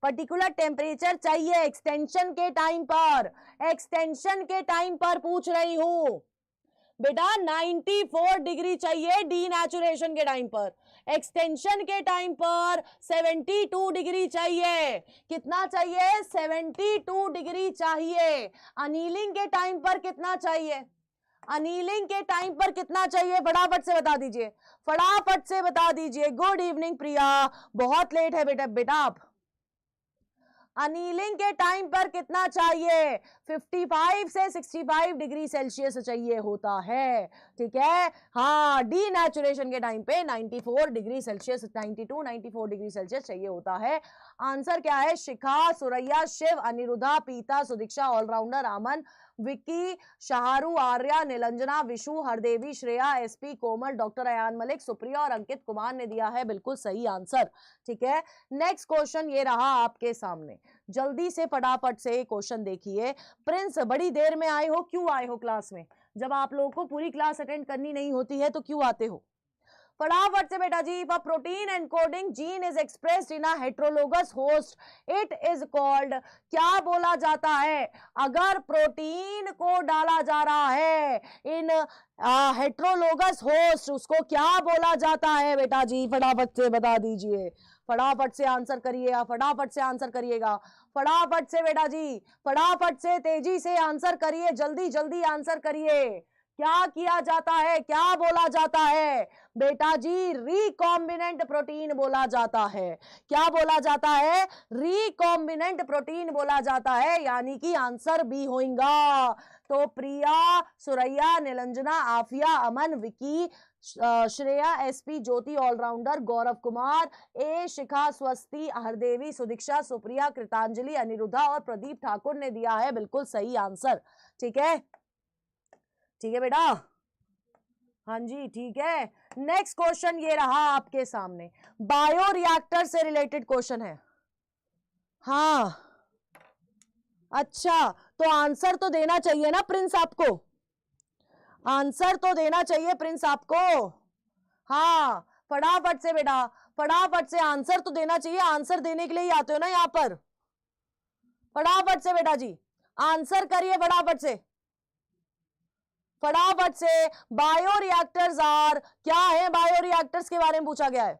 पर्टिकुलर टेम्परेचर चाहिए एक्सटेंशन के टाइम पर, एक्सटेंशन के टाइम पर पूछ रही हूं बेटा। 94 डिग्री चाहिए डीनेचुरेशन के टाइम पर, एक्सटेंशन के टाइम पर 72 डिग्री चाहिए। कितना चाहिए? 72 डिग्री चाहिए। अनीलिंग के टाइम पर कितना चाहिए? अनीलिंग के टाइम पर कितना चाहिए? फटाफट से बता दीजिए, फटाफट से बता दीजिए। गुड इवनिंग प्रिया, बहुत लेट है बेटा, बेटा आप। अनीलिंग के टाइम पर कितना चाहिए? 55 से 65 डिग्री सेल्सियस चाहिए होता है, ठीक है। हाँ, डीनेचुरेशन के टाइम पे 94 डिग्री सेल्सियस, 92 94 डिग्री सेल्सियस चाहिए होता है। आंसर क्या है? शिखा, सुरैया, शिव, अनिरुद्धा, पीता, सुदीक्षा, ऑलराउंडर, अमन, विक्की, शाहरू, आर्या, निलंजना, विशु, हरदेवी, श्रेया, एसपी, कोमल, डॉक्टर अयान मलिक, सुप्रिया और अंकित कुमार ने दिया है बिल्कुल सही आंसर, ठीक है। नेक्स्ट क्वेश्चन ये रहा आपके सामने, जल्दी से फटाफट से क्वेश्चन देखिए। प्रिंस, बड़ी देर में आए हो, क्यों आए हो क्लास में? जब आप लोगों को पूरी क्लास अटेंड करनी नहीं होती है तो क्यों आते हो? फटाफट से बेटा जी। For protein encoding gene is expressed in a heterologous host, it is called, क्या बोला जाता है? अगर प्रोटीन को डाला जा रहा है इन हेट्रोलोगस होस्ट, उसको क्या बोला जाता है बेटा जी? फटाफट से बता दीजिए, फटाफट से आंसर करिएगा, फटाफट से आंसर करिएगा, फटाफट से बेटा जी, फटाफट से तेजी से आंसर करिए, जल्दी जल्दी आंसर करिए। क्या किया जाता है? क्या बोला जाता है बेटा जी? रिकॉम्बिनेंट प्रोटीन बोला जाता है। क्या बोला जाता है? रिकॉम्बिनेंट प्रोटीन बोला जाता है, यानी कि आंसर बी होगा। तो प्रिया, सुरैया, निलंजना, आफिया, अमन, विकी, श्रेया, एसपी, ज्योति, ऑलराउंडर, गौरव कुमार, ए, शिखा, स्वस्ति, हरदेवी, सुदीक्षा, सुप्रिया, कृतांजलि, अनिरुद्धा और प्रदीप ठाकुर ने दिया है बिल्कुल सही आंसर, ठीक है, ठीक है बेटा। हाँ जी, ठीक है। नेक्स्ट क्वेश्चन ये रहा आपके सामने, बायोरिएक्टर से रिलेटेड क्वेश्चन है। हाँ, अच्छा, तो आंसर तो देना चाहिए ना प्रिंस आपको, आंसर तो देना चाहिए प्रिंस आपको। हाँ, फटाफट से बेटा, फटाफट से आंसर तो देना चाहिए, आंसर देने के लिए ही आते हो ना यहाँ पर। फटाफट से बेटा जी आंसर करिए, फटाफट से, फटाफट से। बायोरिएक्टर्स आर, क्या है? बायोरिएक्टर्स के बारे में पूछा गया है।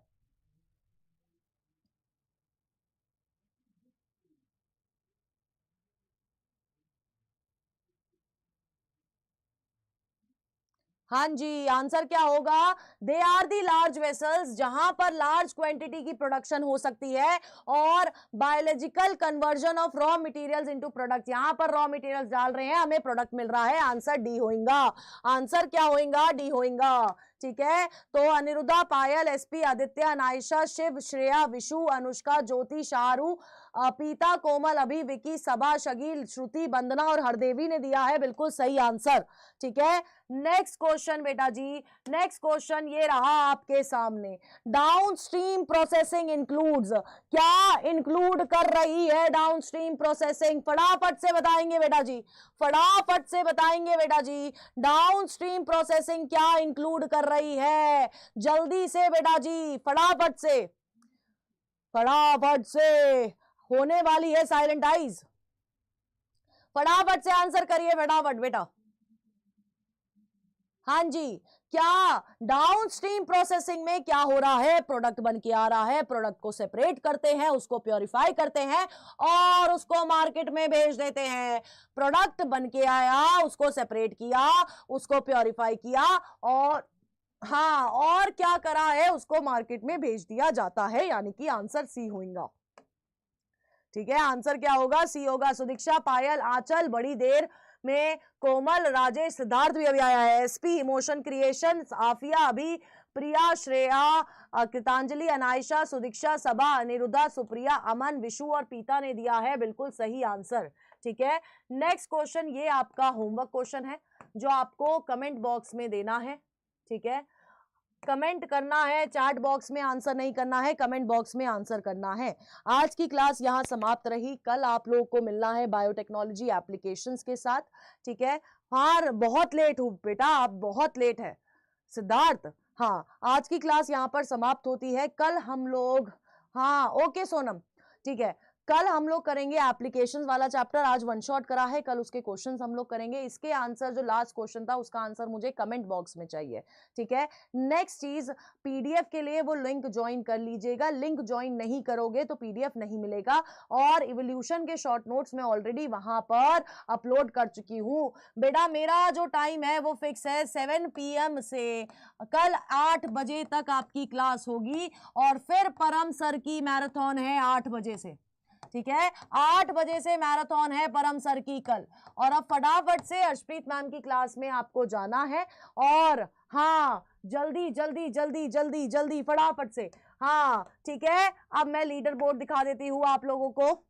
हाँ जी, आंसर क्या होगा? They are the large vessels, जहां पर लार्ज क्वांटिटी की प्रोडक्शन हो सकती है और biological conversion of raw materials into product, यहां पर रॉ मटेरियल्स डाल रहे हैं, हमें प्रोडक्ट मिल रहा है। आंसर डी होगा। आंसर क्या होगा? डी होगा। ठीक है, तो अनिरुद्धा, पायल, एसपी, आदित्य, अनायशा, शिव, श्रेया, विशु, अनुष्का, ज्योति, शाहरुख, पीता, कोमल, अभी, विकी, सबा, शकील, श्रुति, वंदना और हरदेवी ने दिया है बिल्कुल सही आंसर। ठीक है, नेक्स्ट क्वेश्चन बेटा जी, नेक्स्ट क्वेश्चन ये रहा आपके सामने। डाउनस्ट्रीम प्रोसेसिंग इंक्लूड्स, क्या इंक्लूड कर रही है डाउनस्ट्रीम प्रोसेसिंग? फटाफट से बताएंगे बेटा जी, फटाफट से बताएंगे बेटा जी, डाउनस्ट्रीम प्रोसेसिंग क्या इंक्लूड कर रही है? जल्दी से बेटा जी, फटाफट से, फटाफट से, होने वाली है साइलेंट आइज। फटाफट से आंसर करिए, फटाफट बेटा। हाँ जी, क्या डाउनस्ट्रीम प्रोसेसिंग में क्या हो रहा है? प्रोडक्ट बन के आ रहा है, प्रोडक्ट को सेपरेट करते हैं, उसको प्योरीफाई करते हैं और उसको मार्केट में भेज देते हैं। प्रोडक्ट बन के आया, उसको सेपरेट किया, उसको प्योरीफाई किया और हाँ, और क्या करा है? उसको मार्केट में भेज दिया जाता है, यानी कि आंसर सी होगा। ठीक है, आंसर क्या होगा? सी होगा। सुदीक्षा, पायल, आंचल, बड़ी देर में, कोमल, राजेश, सिद्धार्थ भी अभी आया है, एसपी, इमोशन क्रिएशन, आफिया, अभी, प्रिया, श्रेया, कृतांजलि, अनायशा, सुदीक्षा, सबा, अनिरुद्धा, सुप्रिया, अमन, विशु और पीता ने दिया है बिल्कुल सही आंसर। ठीक है, नेक्स्ट क्वेश्चन ये आपका होमवर्क क्वेश्चन है जो आपको कमेंट बॉक्स में देना है। ठीक है, कमेंट करना है, चैट बॉक्स में आंसर नहीं करना है, कमेंट बॉक्स में आंसर करना है। आज की क्लास यहां समाप्त रही। कल आप लोगों को मिलना है बायोटेक्नोलॉजी एप्लीकेशंस के साथ। ठीक है, हाँ बहुत लेट हूं बेटा, आप बहुत लेट है सिद्धार्थ। हाँ, आज की क्लास यहां पर समाप्त होती है। कल हम लोग, हाँ ओके सोनम, ठीक है, कल हम लोग करेंगे एप्लीकेशंस वाला चैप्टर। आज वन शॉट करा है, कल उसके क्वेश्चंस हम लोग करेंगे। इसके आंसर, जो लास्ट क्वेश्चन था उसका आंसर मुझे कमेंट बॉक्स में चाहिए। ठीक है, नेक्स्ट चीज, पीडीएफ के लिए वो लिंक ज्वाइन कर लीजिएगा। लिंक ज्वाइन नहीं करोगे तो पीडीएफ नहीं मिलेगा। और इवोल्यूशन के शॉर्ट नोट्स में ऑलरेडी वहां पर अपलोड कर चुकी हूं बेटा। मेरा जो टाइम है वो फिक्स है, 7 PM से कल 8 बजे तक आपकी क्लास होगी और फिर परम सर की मैराथन है 8 बजे से। ठीक है, 8 बजे से मैराथन है परम सर की कल। और अब फटाफट से अर्शप्रीत मैम की क्लास में आपको जाना है। और हाँ, जल्दी जल्दी जल्दी जल्दी जल्दी फटाफट से। हाँ ठीक है, अब मैं लीडर बोर्ड दिखा देती हूँ आप लोगों को।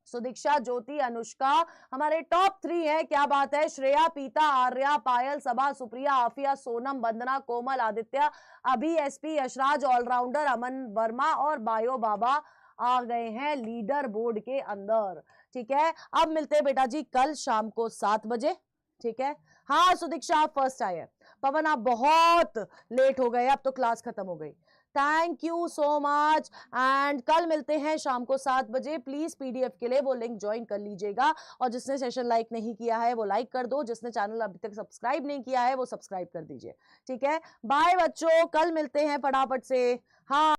सुदीक्षा, ज्योति, अनुष्का हमारे टॉप 3 है। क्या बात है? श्रेया, पीता, आर्या, पायल, सबा, सुप्रिया, आफिया, सोनम, वंदना, कोमल, आदित्य, अभी, एसपी, यशराज, ऑलराउंडर, अमन वर्मा और बायो बाबा आ गए हैं लीडर बोर्ड के अंदर। ठीक है, अब मिलते हैं बेटा जी कल शाम को 7 बजे। ठीक है, हाँ सुदीक्षा आप फर्स्ट आए हैं। पवन आप बहुत लेट हो गए, अब तो क्लास खत्म हो गई। Thank you so much. And कल मिलते हैं शाम को 7 बजे। प्लीज पीडीएफ के लिए वो लिंक ज्वाइन कर लीजिएगा। और जिसने सेशन लाइक नहीं किया है वो लाइक कर दो, जिसने चैनल अभी तक सब्सक्राइब नहीं किया है वो सब्सक्राइब कर दीजिए। ठीक है, बाय बच्चों, कल मिलते हैं फटाफट से। हाँ।